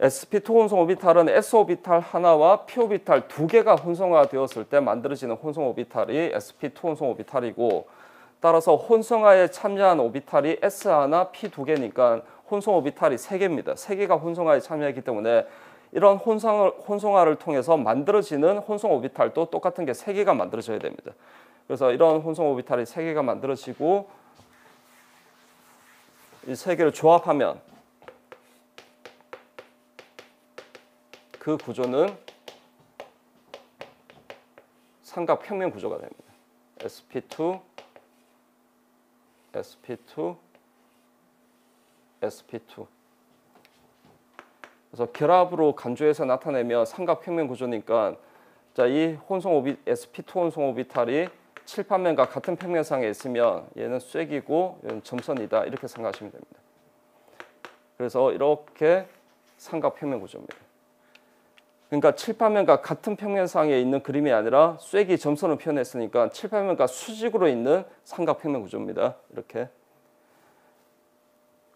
SP2 혼성 오비탈은 S 오비탈 하나와 P 오비탈 2개가 혼성화되었을 때 만들어지는 혼성 오비탈이 SP2 혼성 오비탈이고, 따라서 혼성화에 참여한 오비탈이 S 하나, P 2개니까 혼성 오비탈이 3개입니다. 3개가 혼성화에 참여했기 때문에 이런 혼성화를 통해서 만들어지는 혼성 오비탈도 똑같은 게 3개가 만들어져야 됩니다. 그래서 이런 혼성 오비탈이 3개가 만들어지고, 이 3개를 조합하면 그 구조는 삼각평면 구조가 됩니다. SP2, SP2, SP2. 그래서 결합으로 간주해서 나타내면 삼각평면 구조니까, 자, 이 혼성 SP2 혼성 오비탈이 칠판면과 같은 평면상에 있으면 얘는 쐐기고 얘는 점선이다, 이렇게 생각하시면 됩니다. 그래서 이렇게 삼각평면 구조입니다. 그러니까 칠판면과 같은 평면상에 있는 그림이 아니라 쐐기 점선을 표현했으니까 칠판면과 수직으로 있는 삼각평면 구조입니다. 이렇게.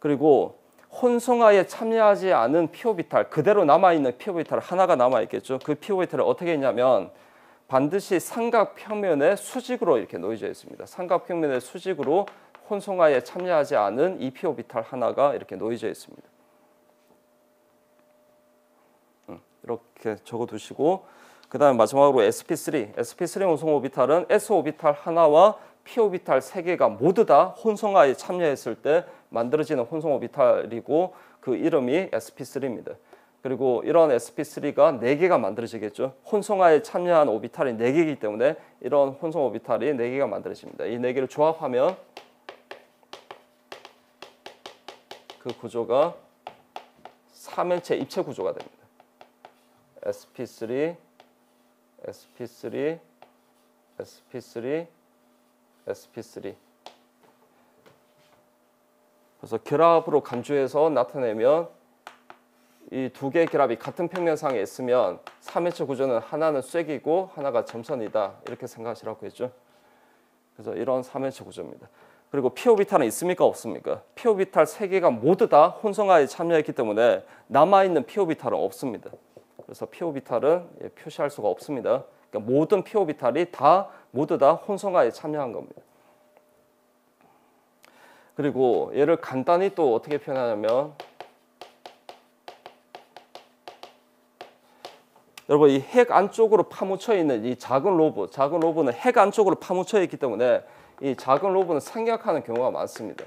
그리고 혼성화에 참여하지 않은 P 오비탈, 그대로 남아있는 P 오비탈 하나가 남아있겠죠. 그 P 오비탈을 어떻게 했냐면 반드시 삼각평면에 수직으로 이렇게 놓여져 있습니다. 삼각평면의 수직으로 혼성화에 참여하지 않은 이 P 오비탈 하나가 이렇게 놓여져 있습니다. 이렇게 적어두시고, 그 다음에 마지막으로 SP3 혼성 오비탈은 S 오비탈 하나와 p 오비탈 3개가 모두 다 혼성화에 참여했을 때 만들어지는 혼성 오비탈이고 그 이름이 sp3입니다. 그리고 이런 sp3가 4개가 만들어지겠죠. 혼성화에 참여한 오비탈이 4개이기 때문에 이런 혼성 오비탈이 4개가 만들어집니다. 이 4개를 조합하면 그 구조가 3일체 입체 구조가 됩니다. sp3, sp3, sp3, sp3. 그래서 결합으로 간주해서 나타내면 이 두 개의 결합이 같은 평면상에 있으면 3일체 구조는 하나는 쐐기고 하나가 점선이다 이렇게 생각하시라고 했죠. 그래서 이런 3일체 구조입니다. 그리고 p 오비탈은 있습니까 없습니까? p 오비탈 3개가 모두 다 혼성화에 참여했기 때문에 남아있는 p 오비탈은 없습니다. 그래서 p 오비탈은 표시할 수가 없습니다. 그러니까 모든 p 오비탈이 모두 다 혼성화에 참여한 겁니다. 그리고 얘를 간단히 또 어떻게 표현하냐면 여러분 이 핵 안쪽으로 파묻혀 있는 이 작은 로브는 핵 안쪽으로 파묻혀 있기 때문에 이 작은 로브는 생략하는 경우가 많습니다.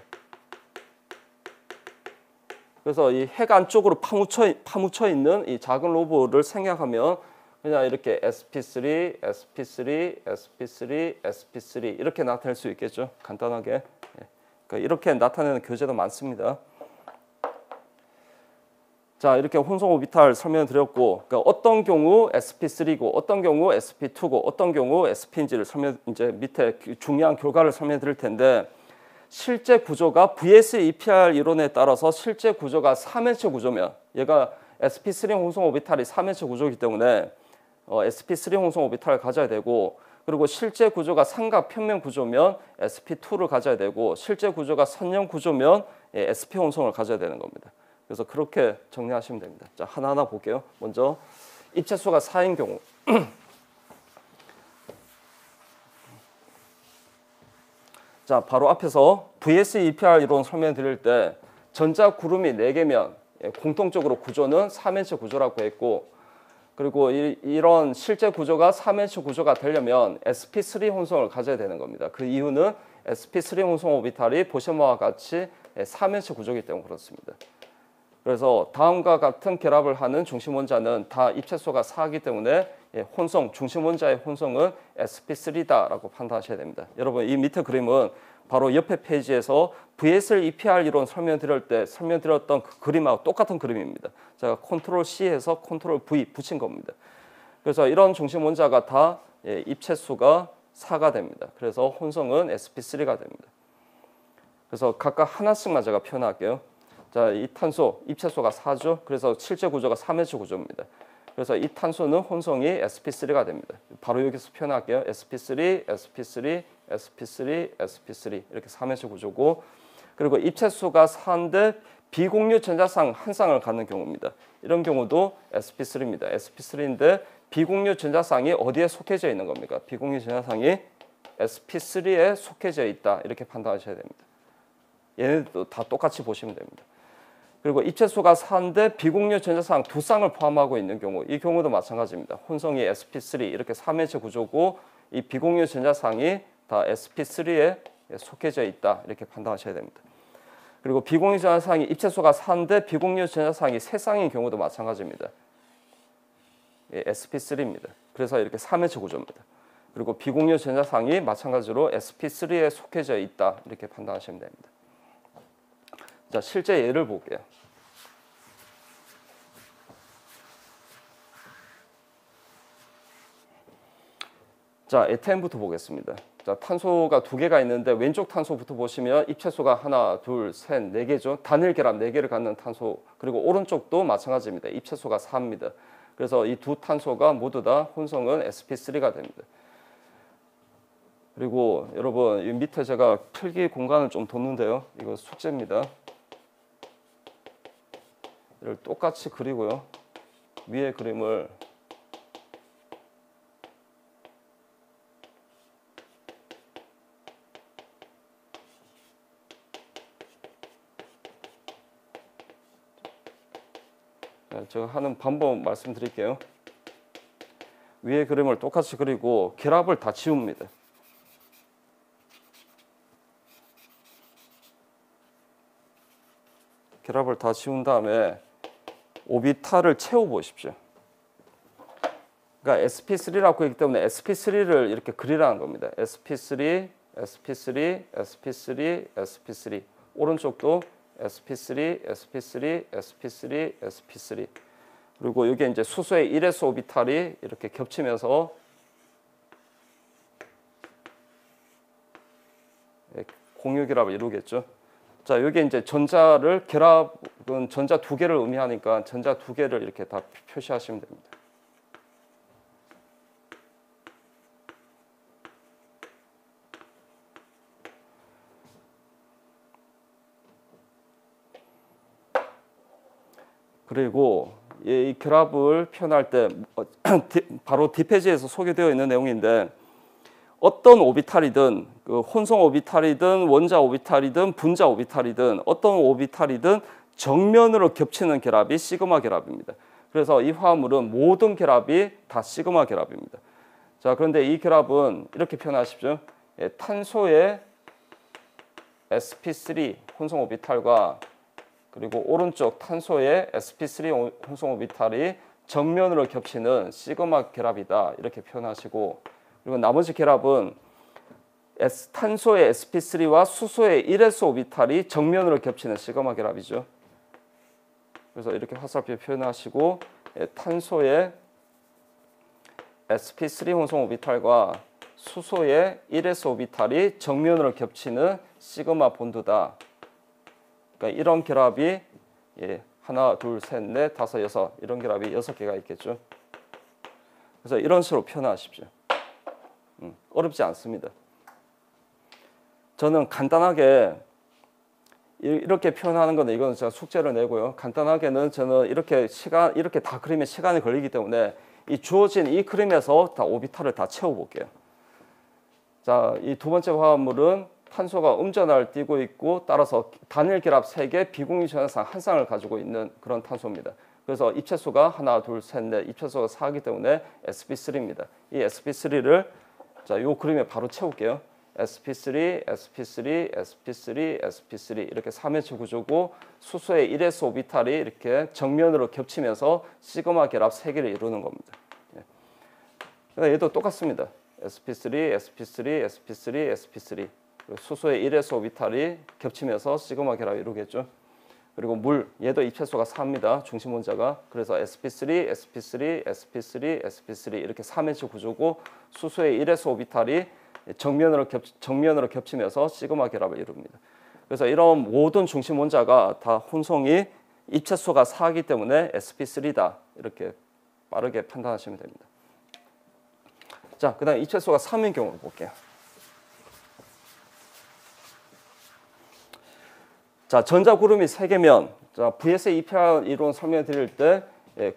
그래서 이 핵 안쪽으로 파묻혀 있는 이 작은 로브를 생략하면 그냥 이렇게 sp3, sp3, sp3, sp3 이렇게 나타낼 수 있겠죠. 간단하게. 그러니까 이렇게 나타내는 교재도 많습니다. 자, 이렇게 혼성 오비탈 설명드렸고, 그러니까 어떤 경우 sp3고, 어떤 경우 sp2고, 어떤 경우 sp인지를 이제 밑에 중요한 결과를 설명드릴 텐데, 실제 구조가 VS-EPR 이론에 따라서 실제 구조가 3일체 구조면, 얘가 sp3 혼성 오비탈이 3일체 구조이기 때문에 sp3 혼성 오비탈을 가져야 되고, 그리고 실제 구조가 삼각 평면 구조면 sp2를 가져야 되고, 실제 구조가 선형 구조면 sp 혼성을 가져야 되는 겁니다. 그래서 그렇게 정리하시면 됩니다. 자, 하나하나 볼게요. 먼저 입체수가 4인 경우. 자, 바로 앞에서 VS-EPR 이론 설명드릴 때 전자 구름이 4개면 공통적으로 구조는 3일체 구조라고 했고, 그리고 이런 실제 구조가 3일체 구조가 되려면 sp3 혼성을 가져야 되는 겁니다. 그 이유는 sp3 혼성 오비탈이 보시는 바와 같이 3일체 구조이기 때문에 그렇습니다. 그래서 다음과 같은 결합을 하는 중심 원자는 다 입체수가 4이기 때문에 중심 원자의 혼성은 sp3다라고 판단하셔야 됩니다. 여러분 이 밑에 그림은 바로 옆에 페이지에서 VS-EPR 이론 설명드렸던 그 그림하고 똑같은 그림입니다. 제가 컨트롤 C에서 컨트롤 V 붙인 겁니다. 그래서 이런 중심 원자가 다 입체수가 4가 됩니다. 그래서 혼성은 sp3가 됩니다. 그래서 각각 하나씩만 제가 표현할게요. 자, 이 탄소 입체수가 4죠. 그래서 실제 구조가 3일체 구조입니다. 그래서 이 탄소는 혼성이 sp3가 됩니다. 바로 여기서 표현할게요. sp3, sp3, sp3, sp3 이렇게 3일체 구조고, 그리고 입체수가 4인데 비공유 전자상 한 쌍을 갖는 경우입니다. 이런 경우도 sp3입니다. sp3인데 비공유 전자상이 어디에 속해져 있는 겁니까? 비공유 전자상이 sp3에 속해져 있다 이렇게 판단하셔야 됩니다. 얘네들도 다 똑같이 보시면 됩니다. 그리고 입체수가 4인데 비공유 전자상 2쌍을 포함하고 있는 경우, 이 경우도 마찬가지입니다. 혼성이 sp3 이렇게 3일체 구조고 이 비공유 전자상이 다 sp3에 속해져 있다 이렇게 판단하셔야 됩니다. 그리고 비공유 전자상이 입체수가 4인데 비공유 전자상이 3쌍인 경우도 마찬가지입니다. sp3입니다. 그래서 이렇게 3일체 구조입니다. 그리고 비공유 전자상이 마찬가지로 sp3에 속해져 있다 이렇게 판단하시면 됩니다. 자, 실제 예를 볼게요. 자, 에탄부터 보겠습니다. 자, 탄소가 2개가 있는데 왼쪽 탄소부터 보시면 입체수가 하나, 둘, 셋, 4개죠. 단일 결합 4개를 갖는 탄소. 그리고 오른쪽도 마찬가지입니다. 입체수가 4입니다. 그래서 이 두 탄소가 모두 다 혼성은 sp3가 됩니다. 그리고 여러분 이 밑에 제가 필기 공간을 좀 뒀는데요. 이거 숙제입니다. 이를 똑같이 그리고요. 위에 그림을 제가 하는 방법 말씀드릴게요. 위에 그림을 똑같이 그리고 결합을 다 지웁니다. 결합을 다 지운 다음에 오비탈을 채워 보십시오. 그러니까 sp3라고 했기 때문에 sp3를 이렇게 그리라는 겁니다. sp3, sp3, sp3, sp3. 오른쪽도 sp3, sp3, sp3, sp3. 그리고 여기 이제 수소의 1s 오비탈이 이렇게 겹치면서 공유 결합을 이루겠죠. 자, 여기 이제 전자를 결합은 전자 두 개를 의미하니까 전자 두 개를 이렇게 다 표시하시면 됩니다. 그리고 이 결합을 표현할 때 바로 뒷페이지에서 소개되어 있는 내용인데 어떤 오비탈이든 그 혼성 오비탈이든 원자 오비탈이든 분자 오비탈이든 어떤 오비탈이든 정면으로 겹치는 결합이 시그마 결합입니다. 그래서 이 화합물은 모든 결합이 다 시그마 결합입니다. 자, 그런데 이 결합은 이렇게 표현하십시오. 예, 탄소의 sp3 혼성 오비탈과 그리고 오른쪽 탄소의 sp3 혼성 오비탈이 정면으로 겹치는 시그마 결합이다. 이렇게 표현하시고 그리고 나머지 결합은 탄소의 sp3와 수소의 1s 오비탈이 정면으로 겹치는 시그마 결합이죠. 그래서 이렇게 화살표 표현하시고 탄소의 sp3 혼성 오비탈과 수소의 1s 오비탈이 정면으로 겹치는 시그마 본드다. 그러니까 이런 결합이 하나, 둘, 셋, 넷, 다섯, 여섯 이런 결합이 6개가 있겠죠. 그래서 이런 식으로 표현하십시오. 어렵지 않습니다. 저는 간단하게 이렇게 표현하는 건데 이건 제가 숙제를 내고요. 간단하게는 저는 이렇게 다 그리면 시간이 걸리기 때문에 이 주어진 이 그림에서 다 오비탈을 다 채워 볼게요. 자, 이 두 번째 화합물은 탄소가 음전하를 띠고 있고 따라서 단일 결합 3개, 비공유 전자상 1쌍을 가지고 있는 그런 탄소입니다. 그래서 입체수가 하나, 둘, 셋, 넷, 입체수가 4이기 때문에 sp3입니다. 이 sp3를 자, 요 그림에 바로 채울게요. sp3, sp3, sp3, sp3 이렇게 3회체 구조고 수소의 1s 오비탈이 이렇게 정면으로 겹치면서 시그마 결합 3개를 이루는 겁니다. 얘도 똑같습니다. sp3, sp3, sp3, sp3 수소의 1s 오비탈이 겹치면서 시그마 결합을 이루겠죠. 그리고 물, 얘도 입체수가 4입니다. 중심 원자가. 그래서 sp3, sp3, sp3, sp3 이렇게 3회체 구조고 수소의 1s 오비탈이 정면으로 겹치면서 시그마 결합을 이룹니다. 그래서 이런 모든 중심 원자가 다 혼성이 입체수가 4이기 때문에 sp3다. 이렇게 빠르게 판단하시면 됩니다. 자, 그다음 입체수가 3인 경우를 볼게요. 자, 전자구름이 3개면 자, VS의 이평 이론 설명해 드릴 때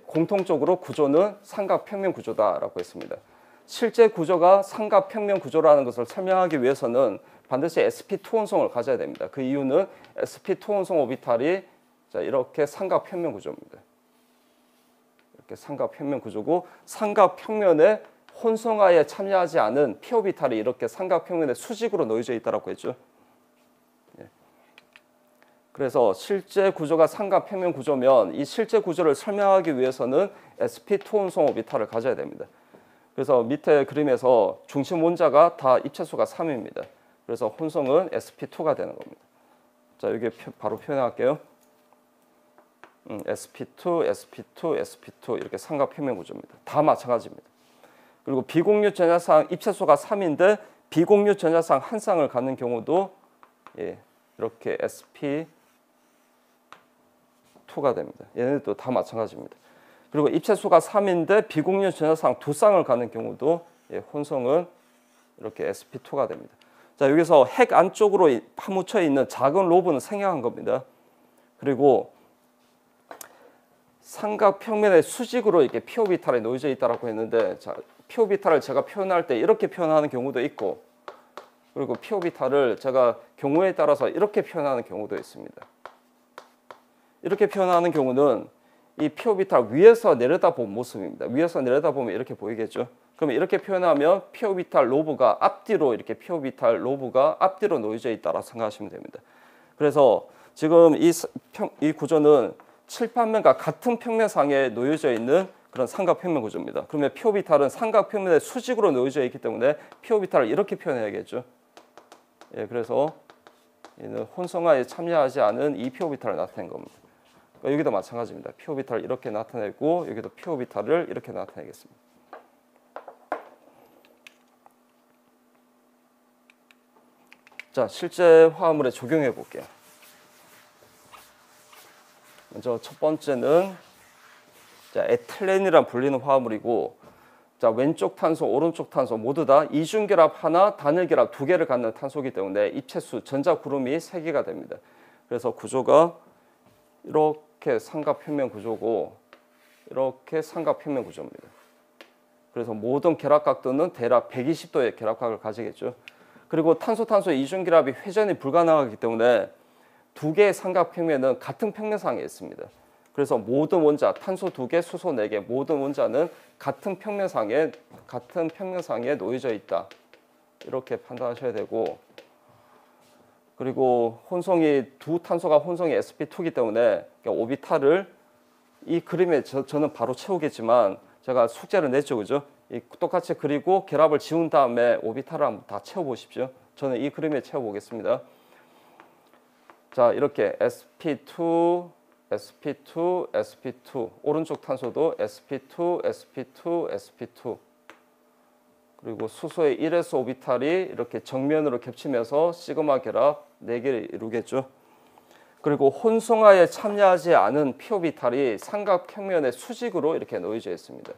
공통적으로 구조는 삼각평면 구조다라고 했습니다. 실제 구조가 삼각평면 구조라는 것을 설명하기 위해서는 반드시 sp2 혼성을 가져야 됩니다. 그 이유는 sp2 혼성 오비탈이 자, 이렇게 삼각평면 구조입니다. 이렇게 삼각평면 구조고 삼각평면에 혼성화에 참여하지 않은 p 오비탈이 이렇게 삼각평면에 수직으로 놓여져 있다고 했죠. 그래서 실제 구조가 삼각평면 구조면 이 실제 구조를 설명하기 위해서는 sp2 혼성 오비탈을 가져야 됩니다. 그래서 밑에 그림에서 중심 원자가 다 입체수가 3입니다. 그래서 혼성은 sp2가 되는 겁니다. 자, 여기 바로 표현할게요. sp2, sp2, sp2 이렇게 삼각평면 구조입니다. 다 마찬가지입니다. 그리고 비공유 전자상 입체수가 3인데 비공유 전자상 한 쌍을 갖는 경우도 이렇게 sp2가 됩니다. 얘네들도 다 마찬가지입니다. 그리고 입체수가 3인데 비공유 전자상 2쌍을 갖는 경우도 혼성은 이렇게 sp2가 됩니다. 자, 여기서 핵 안쪽으로 파묻혀 있는 작은 로브는 생략한 겁니다. 그리고 삼각평면의 수직으로 이렇게 p 오비탈에 놓여져 있다라고 했는데 자, p 오비탈을 제가 표현할 때 이렇게 표현하는 경우도 있고 그리고 p 오비탈을 제가 경우에 따라서 이렇게 표현하는 경우도 있습니다. 이렇게 표현하는 경우는 이 p 오비탈 위에서 내려다본 모습입니다. 위에서 내려다보면 이렇게 보이겠죠. 그러면 이렇게 표현하면 p 오비탈 로브가 앞뒤로 이렇게 p 오비탈 로브가 앞뒤로 놓여져 있다라고 생각하시면 됩니다. 그래서 지금 이 구조는 칠판면과 같은 평면상에 놓여져 있는 그런 삼각평면 구조입니다. 그러면 p 오비탈은 삼각평면의 수직으로 놓여져 있기 때문에 p 오비탈을 이렇게 표현해야겠죠. 예, 그래서 얘는 혼성화에 참여하지 않은 이 p 오비탈을 나타낸 겁니다. 그러니까 여기도 마찬가지입니다. p 오비탈을 이렇게 나타내고 여기도 p 오비탈을 이렇게 나타내겠습니다. 자, 실제 화합물에 적용해 볼게요. 먼저 첫 번째는 자, 에틸렌이란 불리는 화합물이고, 자, 왼쪽 탄소, 오른쪽 탄소 모두 다 이중결합 하나, 단일결합 두 개를 갖는 탄소이기 때문에 입체수, 전자 구름이 3개가 됩니다. 그래서 구조가 이렇게 삼각평면 구조고, 이렇게 삼각평면 구조입니다. 그래서 모든 결합각도는 대략 120도의 결합각을 가지겠죠. 그리고 탄소-탄소 이중결합이 회전이 불가능하기 때문에 두 개의 삼각평면은 같은 평면상에 있습니다. 그래서 모든 원자, 탄소 2개, 수소 4개, 모든 원자는 같은 평면상에 놓여져 있다. 이렇게 판단하셔야 되고, 그리고 혼성이 두 탄소가 혼성이 sp2이기 때문에 오비탈을 이 그림에 저는 바로 채우겠지만 제가 숙제를 냈죠, 그죠? 똑같이 그리고 결합을 지운 다음에 오비탈을 한번 다 채워보십시오. 저는 이 그림에 채워보겠습니다. 자, 이렇게 sp2, sp2, sp2, 오른쪽 탄소도 sp2, sp2, sp2, 그리고 수소의 1s 오비탈이 이렇게 정면으로 겹치면서 시그마 결합 4개를 이루겠죠. 그리고 혼성화에 참여하지 않은 p 오비탈이 삼각평면의 수직으로 이렇게 놓여져 있습니다.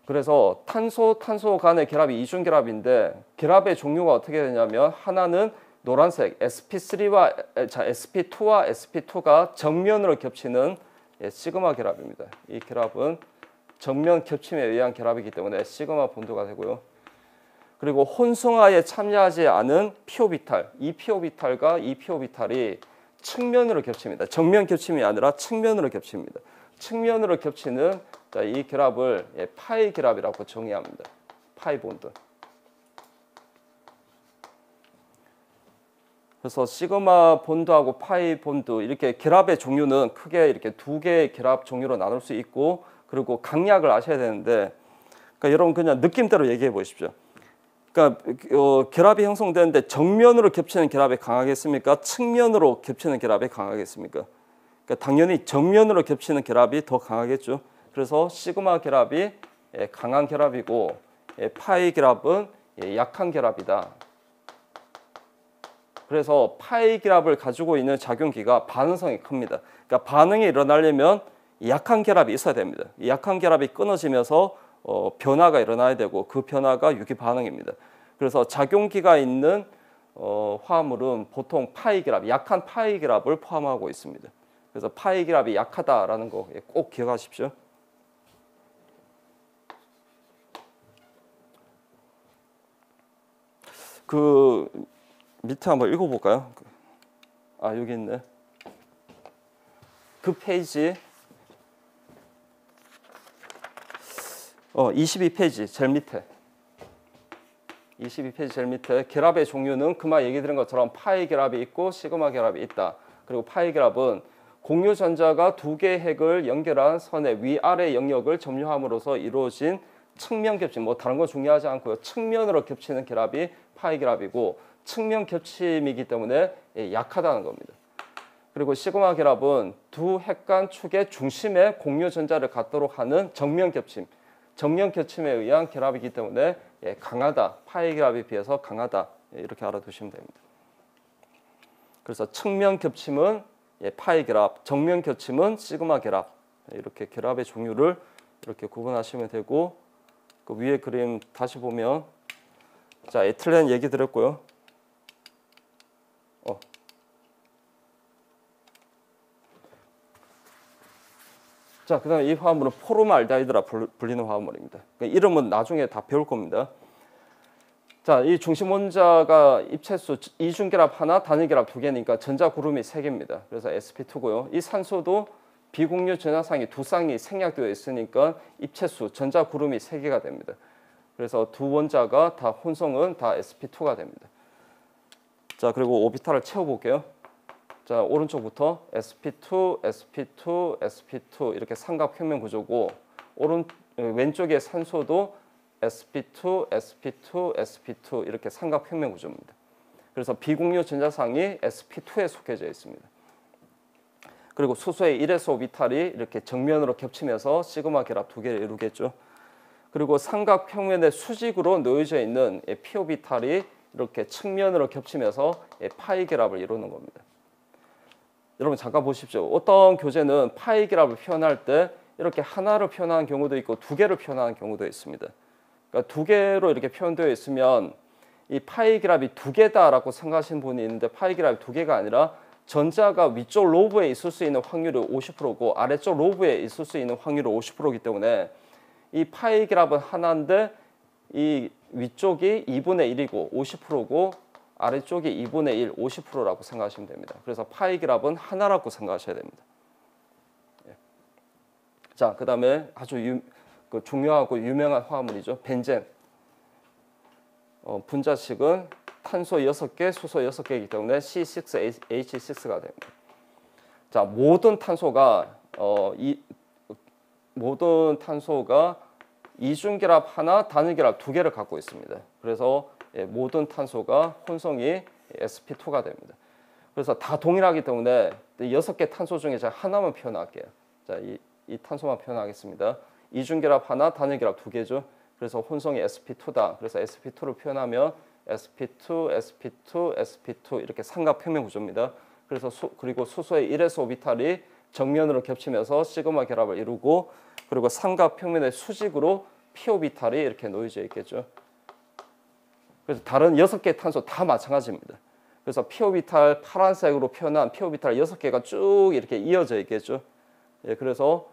그래서 탄소 간의 결합이 이중결합인데 결합의 종류가 어떻게 되냐면 하나는 노란색 sp2와 sp2가 정면으로 겹치는 시그마 결합입니다. 이 결합은 정면 겹침에 의한 결합이기 때문에 시그마 본드가 되고요. 그리고 혼성화에 참여하지 않은 p 오비탈, 이 p 오비탈과 이 p 오비탈이 측면으로 겹칩니다. 정면 겹침이 아니라 측면으로 겹칩니다. 측면으로 겹치는 이 결합을 파이 결합이라고 정의합니다. 파이 본드. 그래서 시그마 본드하고 파이 본드 이렇게 결합의 종류는 크게 이렇게 두 개의 결합 종류로 나눌 수 있고, 그리고 강약을 아셔야 되는데, 그러니까 여러분 그냥 느낌대로 얘기해 보십시오. 그러니까 결합이 형성되는데 정면으로 겹치는 결합이 강하겠습니까? 측면으로 겹치는 결합이 강하겠습니까? 그러니까 당연히 정면으로 겹치는 결합이 더 강하겠죠. 그래서 시그마 결합이 강한 결합이고 파이 결합은 약한 결합이다. 그래서 파이 결합을 가지고 있는 작용기가 반응성이 큽니다. 그러니까 반응이 일어나려면 약한 결합이 있어야 됩니다. 약한 결합이 끊어지면서 변화가 일어나야 되고 그 변화가 유기 반응입니다. 그래서 작용기가 있는 화합물은 보통 파이 결합, 약한 파이 결합을 포함하고 있습니다. 그래서 파이 결합이 약하다라는 거 꼭 기억하십시오. 그 밑에 한번 읽어볼까요? 아, 여기 있네. 그 페이지 22페이지 제일 밑에 22페이지 제일 밑에 결합의 종류는 그만 얘기 드린 것처럼 파이 결합이 있고 시그마 결합이 있다. 그리고 파이 결합은 공유 전자가 두 개의 핵을 연결한 선의 위아래 영역을 점유함으로써 이루어진 측면 겹침, 뭐 다른 거 중요하지 않고요. 측면으로 겹치는 결합이 파이 결합이고 측면 겹침이기 때문에 약하다는 겁니다. 그리고 시그마 결합은 두 핵 간 축의 중심에 공유 전자를 갖도록 하는 정면 겹침에 의한 결합이기 때문에 강하다. 파이 결합에 비해서 강하다. 이렇게 알아두시면 됩니다. 그래서 측면 겹침은 파이 결합, 정면 겹침은 시그마 결합. 이렇게 결합의 종류를 이렇게 구분하시면 되고, 그 위에 그림 다시 보면 자, 에틸렌 얘기 드렸고요. 자, 그다음에 이 화합물은 포르말데하이드라 불리는 화합물입니다. 그러니까 이름은 나중에 다 배울 겁니다. 자, 이 중심 원자가 입체수 이중결합 하나, 단일결합 2개니까 전자 구름이 3개입니다. 그래서 sp2고요. 이 산소도 비공유 전자쌍이 2쌍이 생략되어 있으니까 입체수 전자 구름이 3개가 됩니다. 그래서 두 원자가 다 혼성은 다 sp2가 됩니다. 자, 그리고 오비탈을 채워볼게요. 자, 오른쪽부터 sp2, sp2, sp2 이렇게 삼각평면 구조고 왼쪽에 산소도 sp2, sp2, sp2 이렇게 삼각평면 구조입니다. 그래서 비공유 전자상이 sp2에 속해져 있습니다. 그리고 수소의 1s 오비탈이 이렇게 정면으로 겹치면서 시그마 결합 두 개를 이루겠죠. 그리고 삼각평면의 수직으로 놓여져 있는 p 오비탈이 이렇게 측면으로 겹치면서 파이 결합을 이루는 겁니다. 여러분 잠깐 보십시오. 어떤 교재는 파이 결합을 표현할 때 이렇게 하나를 표현하는 경우도 있고 두 개를 표현하는 경우도 있습니다. 그러니까 두 개로 이렇게 표현되어 있으면 이 파이 결합이 두 개다라고 생각하시는 분이 있는데 파이 결합이 두 개가 아니라 전자가 위쪽 로브에 있을 수 있는 확률이 50%고 아래쪽 로브에 있을 수 있는 확률이 50%이기 때문에 이 파이 결합은 하나인데 이 위쪽이 2분의 1이고 50%고 아래쪽이 2분의 1, 50%라고 생각하시면 됩니다. 그래서 파이 결합은 하나라고 생각하셔야 됩니다. 자, 그 다음에 아주 중요하고 유명한 화합물이죠. 벤젠. 분자식은 탄소 6개, 수소 6개이기 때문에 C6H6가 됩니다. 자, 모든 탄소가 이중결합 하나, 단일결합 두 개를 갖고 있습니다. 그래서 모든 탄소가 혼성이 sp2가 됩니다. 그래서 다 동일하기 때문에 6개 탄소 중에 제가 하나만 표현할게요. 자, 이 탄소만 표현하겠습니다. 이중결합 하나, 단일결합 두 개죠. 그래서 혼성이 sp2다. 그래서 sp2를 표현하면 sp2, sp2, sp2 이렇게 삼각평면 구조입니다. 그래서 그리고 수소의 1s 오비탈이 정면으로 겹치면서 시그마 결합을 이루고 그리고 삼각평면의 수직으로 p 오비탈이 이렇게 놓여져 있겠죠. 그래서 다른 6개 탄소 다 마찬가지입니다. 그래서 p 오비탈 파란색으로 표현한 p 오비탈 6개가 쭉 이렇게 이어져 있겠죠. 예, 그래서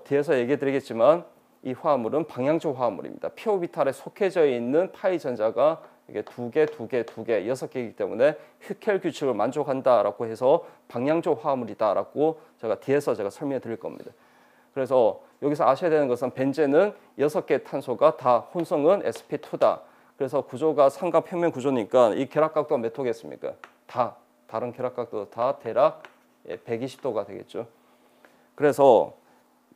뒤에서 얘기해 드리겠지만 이 화합물은 방향조 화합물입니다. p 오비탈에 속해져 있는 파이 전자가 이게 두 개, 6개이기 때문에 휴켈 규칙을 만족한다라고 해서 방향조 화합물이다라고 뒤에서 제가 설명해 드릴 겁니다. 그래서 여기서 아셔야 되는 것은 벤젠은 6개 탄소가 다 혼성은 sp2다. 그래서 구조가 삼각평면 구조니까 이 결합각도가 몇 도겠습니까? 다 다른 결합각도 다 대략 120도가 되겠죠. 그래서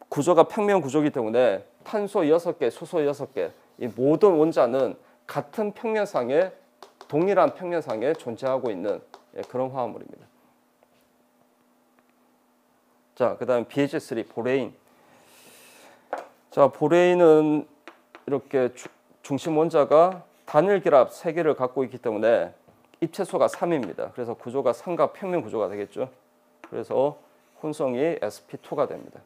구조가 평면 구조이기 때문에 탄소 6개, 수소 6개 이 모든 원자는 같은 평면상에 동일한 평면상에 존재하고 있는 그런 화합물입니다. 자, 그다음 BH3 보레인. 자, 보레인은 이렇게 중심 원자가 단일 결합 3개를 갖고 있기 때문에 입체수가 3입니다. 그래서 구조가 삼각 평면 구조가 되겠죠. 그래서 혼성이 sp2가 됩니다.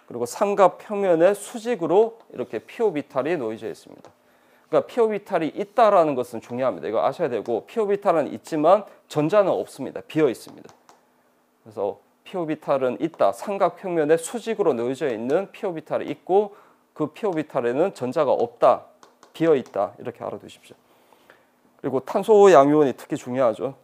그리고 삼각 평면의 수직으로 이렇게 p 오비탈이 놓여져 있습니다. 그러니까 p 오비탈이 있다라는 것은 중요합니다. 이거 아셔야 되고 p 오비탈은 있지만 전자는 없습니다. 비어 있습니다. 그래서 p 오비탈은 있다. 삼각 평면의 수직으로 놓여져 있는 p 오비탈이 있고 그 p 오비탈에는 전자가 없다. 비어 있다. 이렇게 알아두십시오. 그리고 탄소 양이온이 특히 중요하죠.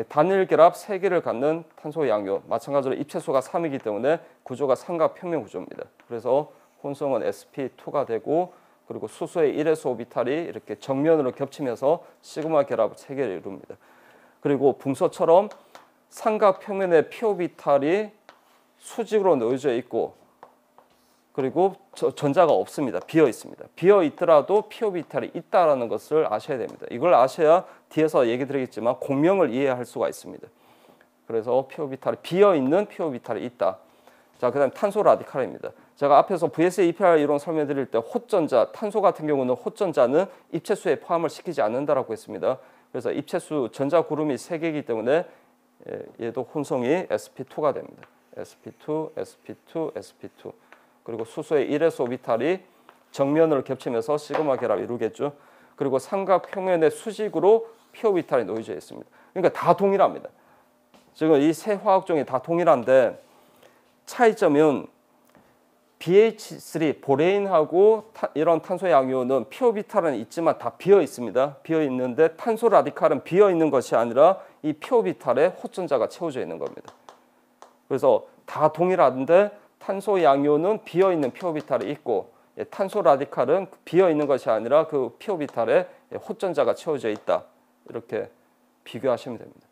단일 결합 3개를 갖는 탄소 양이온. 마찬가지로 입체수가 3이기 때문에 구조가 삼각 평면 구조입니다. 그래서 혼성은 sp2가 되고 그리고 수소의 1s 오비탈이 이렇게 정면으로 겹치면서 시그마 결합 3개를 이룹니다. 그리고 붕소처럼 삼각 평면의 p 오비탈이 수직으로 놓여져 있고 그리고 전자가 없습니다. 비어 있습니다. 비어 있더라도 p 오비탈이 있다라는 것을 아셔야 됩니다. 이걸 아셔야 뒤에서 얘기 드리겠지만 공명을 이해할 수가 있습니다. 그래서 p 오비탈이 비어 있는 p 오비탈이 있다. 자, 그다음 탄소 라디칼입니다. 제가 앞에서 VSA EPR 이론 설명드릴 때 헛전자, 탄소 같은 경우는 헛전자는 입체수에 포함을 시키지 않는다라고 했습니다. 그래서 입체수 전자 구름이 3개이기 때문에 얘도 혼성이 sp2가 됩니다. sp2, sp2, sp2. 그리고 수소의 1s 오비탈이 정면으로 겹치면서 시그마 결합 이루겠죠. 그리고 삼각 평면의 수직으로 p 오비탈이 놓여져 있습니다. 그러니까 다 동일합니다. 지금 이 세 화학종이 다 동일한데 차이점은 BH3 보레인하고 이런 탄소 양이온은 p 오비탈은 있지만 다 비어 있습니다. 비어 있는데 탄소 라디칼은 비어 있는 것이 아니라 이 p 오비탈에 헛전자가 채워져 있는 겁니다. 그래서 다 동일한데 탄소 양이온은 비어 있는 p 오비탈이 있고 탄소 라디칼은 비어 있는 것이 아니라 그 p 오비탈에 호전자가 채워져 있다. 이렇게 비교하시면 됩니다.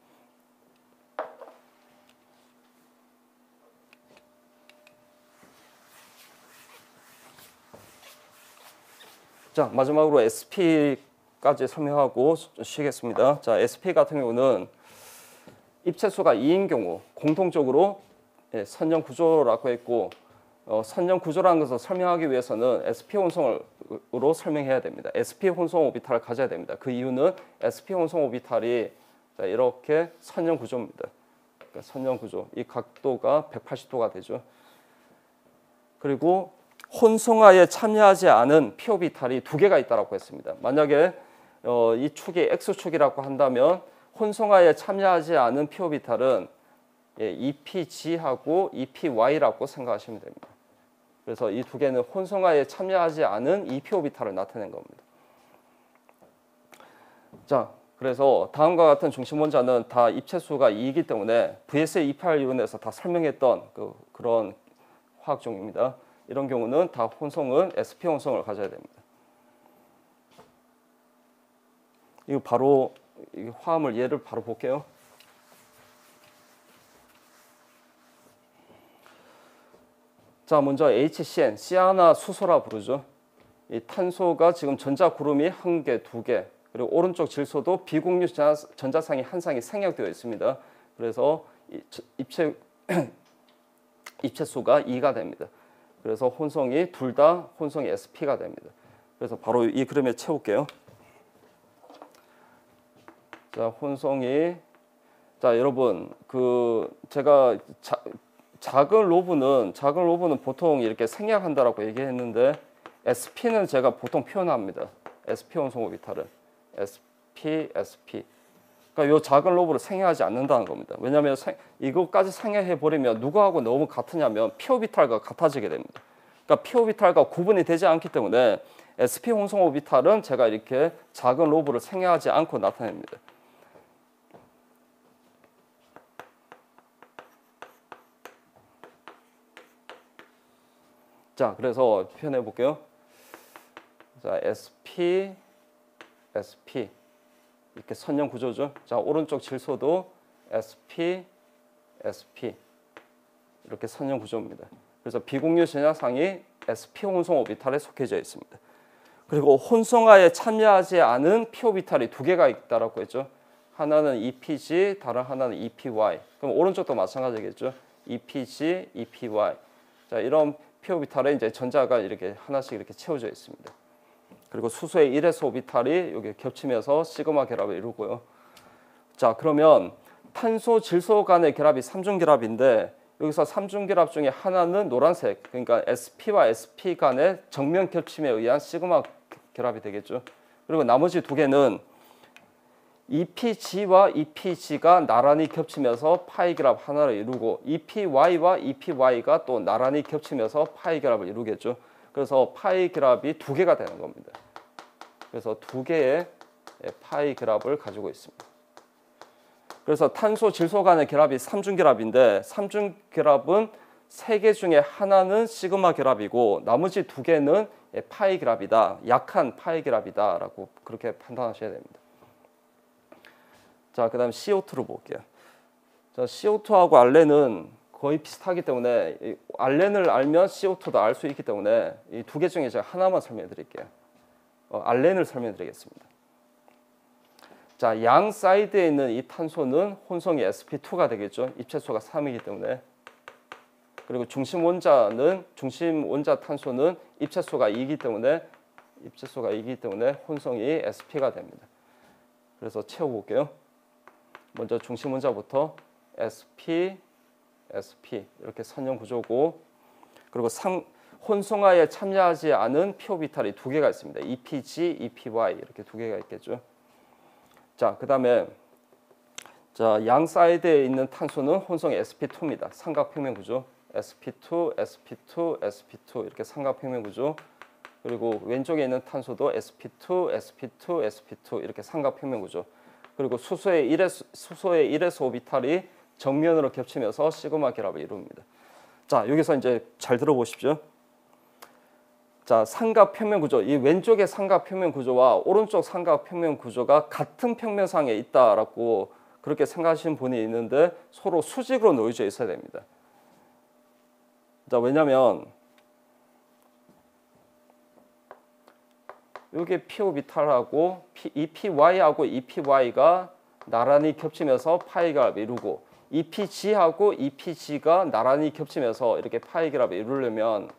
자, 마지막으로 sp까지 설명하고 쉬겠습니다. 자, sp 같은 경우는 입체수가 2인 경우 공통적으로 선형 구조라고 했고, 선형 구조라는 것을 설명하기 위해서는 sp 혼성으로 설명해야 됩니다. sp 혼성 오비탈을 가져야 됩니다. 그 이유는 sp 혼성 오비탈이 이렇게 선형 구조입니다. 그러니까 선형 구조, 이 각도가 180도가 되죠. 그리고 혼성화에 참여하지 않은 p 오비탈이 두 개가 있다고 했습니다. 만약에 이 축이 x축이라고 한다면 혼성화에 참여하지 않은 p 오비탈은 EPG하고 EPY라고 생각하시면 됩니다. 그래서 이 두 개는 혼성화에 참여하지 않은 EP 오비탈을 나타낸 겁니다. 자, 그래서 다음과 같은 중심 원자는 다 입체수가 2이기 때문에 VSA 28 이론에서 다 설명했던 그런 화학종입니다. 이런 경우는 다 혼성은 sp 혼성을 가져야 됩니다. 이거 바로 화합을 예를 바로 볼게요. 자, 먼저 HCN, 시아나 수소라 부르죠. 이 탄소가 지금 전자 구름이 1개, 2개, 그리고 오른쪽 질소도 비공유 전자상이 한 쌍이 생략되어 있습니다. 그래서 입체수가 2가 됩니다. 그래서 혼성이 둘 다 혼성이 sp가 됩니다. 그래서 바로 이 그림에 채울게요. 자, 혼성이, 자, 여러분, 제가 작은 로브는 보통 이렇게 생략한다라고 얘기했는데 SP는 제가 보통 표현합니다. SP 혼성 오비탈은 SP. 그러니까 이 작은 로브를 생략하지 않는다는 겁니다. 왜냐하면 이것까지 생략해 버리면 누구하고 너무 같으냐면 p 오비탈과 같아지게 됩니다. 그러니까 p 오비탈과 구분이 되지 않기 때문에 SP 혼성 오비탈은 제가 이렇게 작은 로브를 생략하지 않고 나타냅니다. 자, 그래서 표현해 볼게요. 자, SP 이렇게 선형 구조죠. 자, 오른쪽 질소도 SP 이렇게 선형 구조입니다. 그래서 비공유 전자상이 sp 혼성 오비탈에 속해져 있습니다. 그리고 혼성화에 참여하지 않은 p 오비탈이 두 개가 있다라고 했죠. 하나는 EPG, 다른 하나는 EPY. 그럼 오른쪽도 마찬가지겠죠. EPG, EPY. 자, 이런 p 오비탈에 이제 전자가 이렇게 하나씩 이렇게 채워져 있습니다. 그리고 수소의 1s 오비탈이 여기 겹치면서 시그마 결합을 이루고요. 자, 그러면 탄소, 질소 간의 결합이 삼중 결합인데 여기서 삼중 결합 중에 하나는 노란색, 그러니까 sp와 sp 간의 정면 겹침에 의한 시그마 결합이 되겠죠. 그리고 나머지 두 개는 EPG와 EPG가 나란히 겹치면서 파이 결합 하나를 이루고 EPY와 EPY가 또 나란히 겹치면서 파이 결합을 이루겠죠. 그래서 파이 결합이 두 개가 되는 겁니다. 그래서 두 개의 파이 결합을 가지고 있습니다. 그래서 탄소, 질소 간의 결합이 삼중 결합인데 삼중 결합은 세 개 중에 하나는 시그마 결합이고 나머지 두 개는 파이 결합이다. 약한 파이 결합이다라고 그렇게 판단하셔야 됩니다. 자, 그다음 CO2로 볼게요. 자, CO2하고 알렌은 거의 비슷하기 때문에 알렌을 알면 CO2도 알 수 있기 때문에 이 두 개 중에 제가 하나만 설명해 드릴게요. 알렌을 설명해 드리겠습니다. 자, 양 사이드에 있는 이 탄소는 혼성이 sp2가 되겠죠. 입체수가 3이기 때문에. 그리고 중심 원자 탄소는 입체수가 2이기 때문에 혼성이 sp가 됩니다. 그래서 채워 볼게요. 먼저 중심 원자부터 sp 이렇게 선형 구조고, 그리고 혼성화에 참여하지 않은 p 오비탈이 두 개가 있습니다. EPG, EPY 이렇게 두 개가 있겠죠. 자, 그다음에 자, 양 사이드에 있는 탄소는 혼성이 sp2입니다. 삼각평면 구조. sp2, sp2, sp2 이렇게 삼각평면 구조. 그리고 왼쪽에 있는 탄소도 sp2, sp2, sp2 이렇게 삼각평면 구조. 그리고 수소의 1s 오비탈이 정면으로 겹치면서 시그마 결합을 이룹니다. 자, 여기서 이제 잘 들어보십시오. 자, 삼각평면 구조, 이 왼쪽의 삼각평면 구조와 오른쪽 삼각평면 구조가 같은 평면상에 있다라고 그렇게 생각하시는 분이 있는데 서로 수직으로 놓여져 있어야 됩니다. 자, 왜냐면 여기 PO비탈하고 EPY하고 EPY가 나란히 겹치면서 파이결합을 이루고 EPG하고 EPG가 나란히 겹치면서 이렇게 파이결합을 이루려면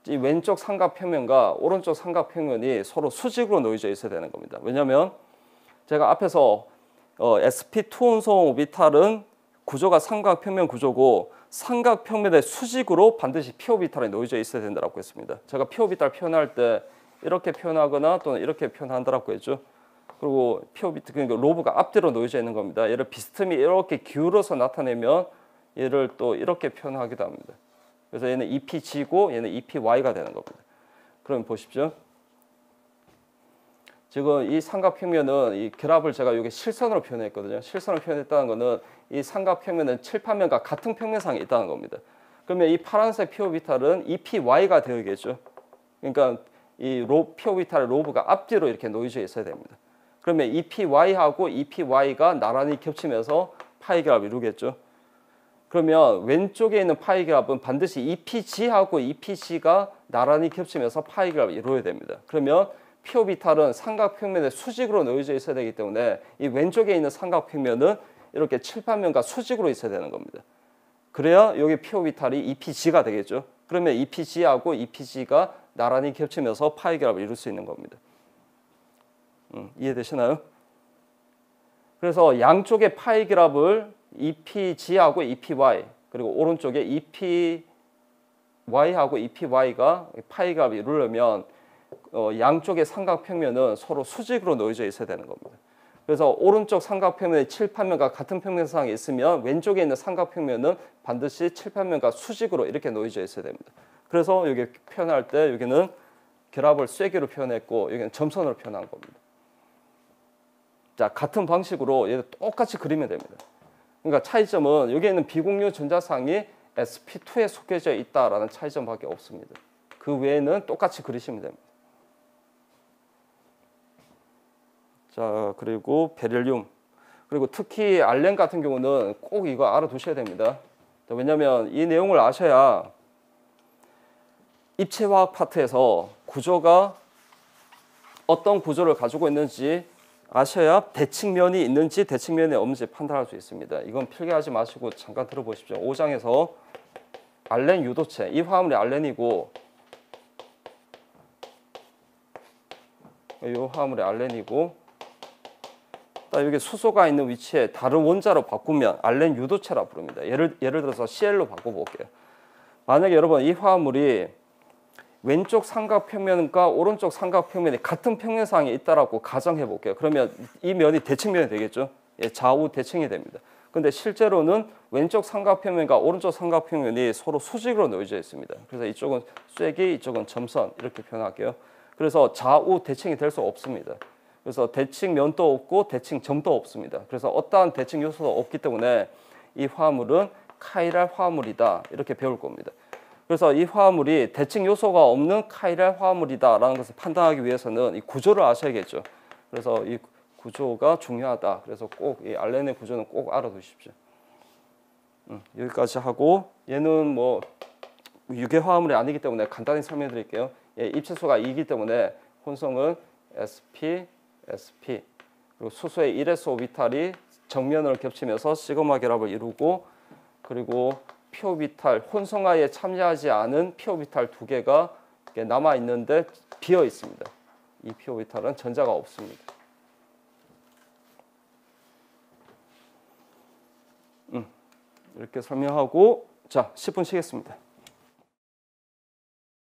이 왼쪽 삼각평면과 오른쪽 삼각평면이 서로 수직으로 놓여져 있어야 되는 겁니다. 왜냐하면 제가 앞에서 sp2혼성 오비탈은 구조가 삼각평면 구조고 삼각평면의 수직으로 반드시 P오비탈이 놓여져 있어야 된다고 했습니다. 제가 P오비탈 표현할 때 이렇게 표현하거나 또는 이렇게 표현한다고 했죠. 그리고 P오비탈, 그러니까 로브가 앞뒤로 놓여져 있는 겁니다. 얘를 비스듬히 이렇게 기울어서 나타내면 얘를 또 이렇게 표현하기도 합니다. 그래서 얘는 EPG고 얘는 EPY가 되는 겁니다. 그럼 보십시오. 지금 이 삼각평면은 이 결합을 제가 여기 실선으로 표현했거든요. 실선으로 표현했다는 것은 이 삼각평면은 칠판면과 같은 평면상에 있다는 겁니다. 그러면 이 파란색 P오비탈은 EPY가 되어야겠죠. 그러니까 이 P오비탈의 로브가 앞뒤로 이렇게 놓여져 있어야 됩니다. 그러면 EPY하고 EPY가 나란히 겹치면서 파이 결합을 이루겠죠. 그러면 왼쪽에 있는 파이 결합은 반드시 EPG하고 EPC가 나란히 겹치면서 파이 결합을 이루어야 됩니다. 그러면 P오비탈은 삼각평면에 수직으로 놓여져 있어야 되기 때문에 이 왼쪽에 있는 삼각평면은 이렇게 칠판면과 수직으로 있어야 되는 겁니다. 그래야 여기 P오비탈이 EPG가 되겠죠. 그러면 EPG하고 EPG가 나란히 겹치면서 파이 결합을 이룰 수 있는 겁니다. 이해되시나요? 그래서 양쪽의 파이 결합을 EPG하고 EPY 그리고 오른쪽에 EPY하고 EPY가 파이 결합을 이루려면 양쪽의 삼각평면은 서로 수직으로 놓여져 있어야 되는 겁니다. 그래서 오른쪽 삼각평면의 칠판면과 같은 평면상에 있으면 왼쪽에 있는 삼각평면은 반드시 칠판면과 수직으로 이렇게 놓여져 있어야 됩니다. 그래서 여기 표현할 때 여기는 결합을 쐐기로 표현했고 여기는 점선으로 표현한 겁니다. 자, 같은 방식으로 얘도 똑같이 그리면 됩니다. 그러니까 차이점은 여기에 있는 비공유 전자상이 sp2에 속해져 있다라는 차이점밖에 없습니다. 그 외에는 똑같이 그리시면 됩니다. 자, 그리고 베릴륨, 그리고 특히 알렌 같은 경우는 꼭 이거 알아두셔야 됩니다. 왜냐하면 이 내용을 아셔야 입체화학 파트에서 구조가 어떤 구조를 가지고 있는지 아셔야 대칭면이 있는지 대칭면이 없는지 판단할 수 있습니다. 이건 필기하지 마시고 잠깐 들어보십시오. 5장에서 알렌 유도체, 이 화합물이 알렌이고 이 화합물이 알렌이고 여기 수소가 있는 위치에 다른 원자로 바꾸면 알렌 유도체라 부릅니다. 예를 들어서 Cl로 바꿔볼게요. 만약에 여러분 이 화합물이 왼쪽 삼각평면과 오른쪽 삼각평면이 같은 평면상에 있다라고 가정해 볼게요. 그러면 이 면이 대칭면이 되겠죠. 좌우 대칭이 됩니다. 근데 실제로는 왼쪽 삼각평면과 오른쪽 삼각평면이 서로 수직으로 놓여져 있습니다. 그래서 이쪽은 쐐기, 이쪽은 점선 이렇게 표현할게요. 그래서 좌우 대칭이 될 수 없습니다. 그래서 대칭면도 없고 대칭점도 없습니다. 그래서 어떠한 대칭 요소도 없기 때문에 이 화합물은 카이랄 화합물이다 이렇게 배울 겁니다. 그래서 이 화합물이 대칭 요소가 없는 카이랄 화합물이다라는 것을 판단하기 위해서는 이 구조를 아셔야겠죠. 그래서 이 구조가 중요하다. 그래서 꼭 이 알렌의 구조는 꼭 알아두십시오. 여기까지 하고 얘는 뭐 유괴 화합물이 아니기 때문에 간단히 설명해 드릴게요. 입체수가 2이기 때문에 혼성은 sp, sp 그리고 수소의 1s 오비탈이 정면을 겹치면서 시그마 결합을 이루고 그리고 P오비탈 혼성화에 참여하지 않은 P오비탈 2개가 남아 있는데 비어 있습니다. 이 P오비탈은 전자가 없습니다. 이렇게 설명하고 자 10분 쉬겠습니다.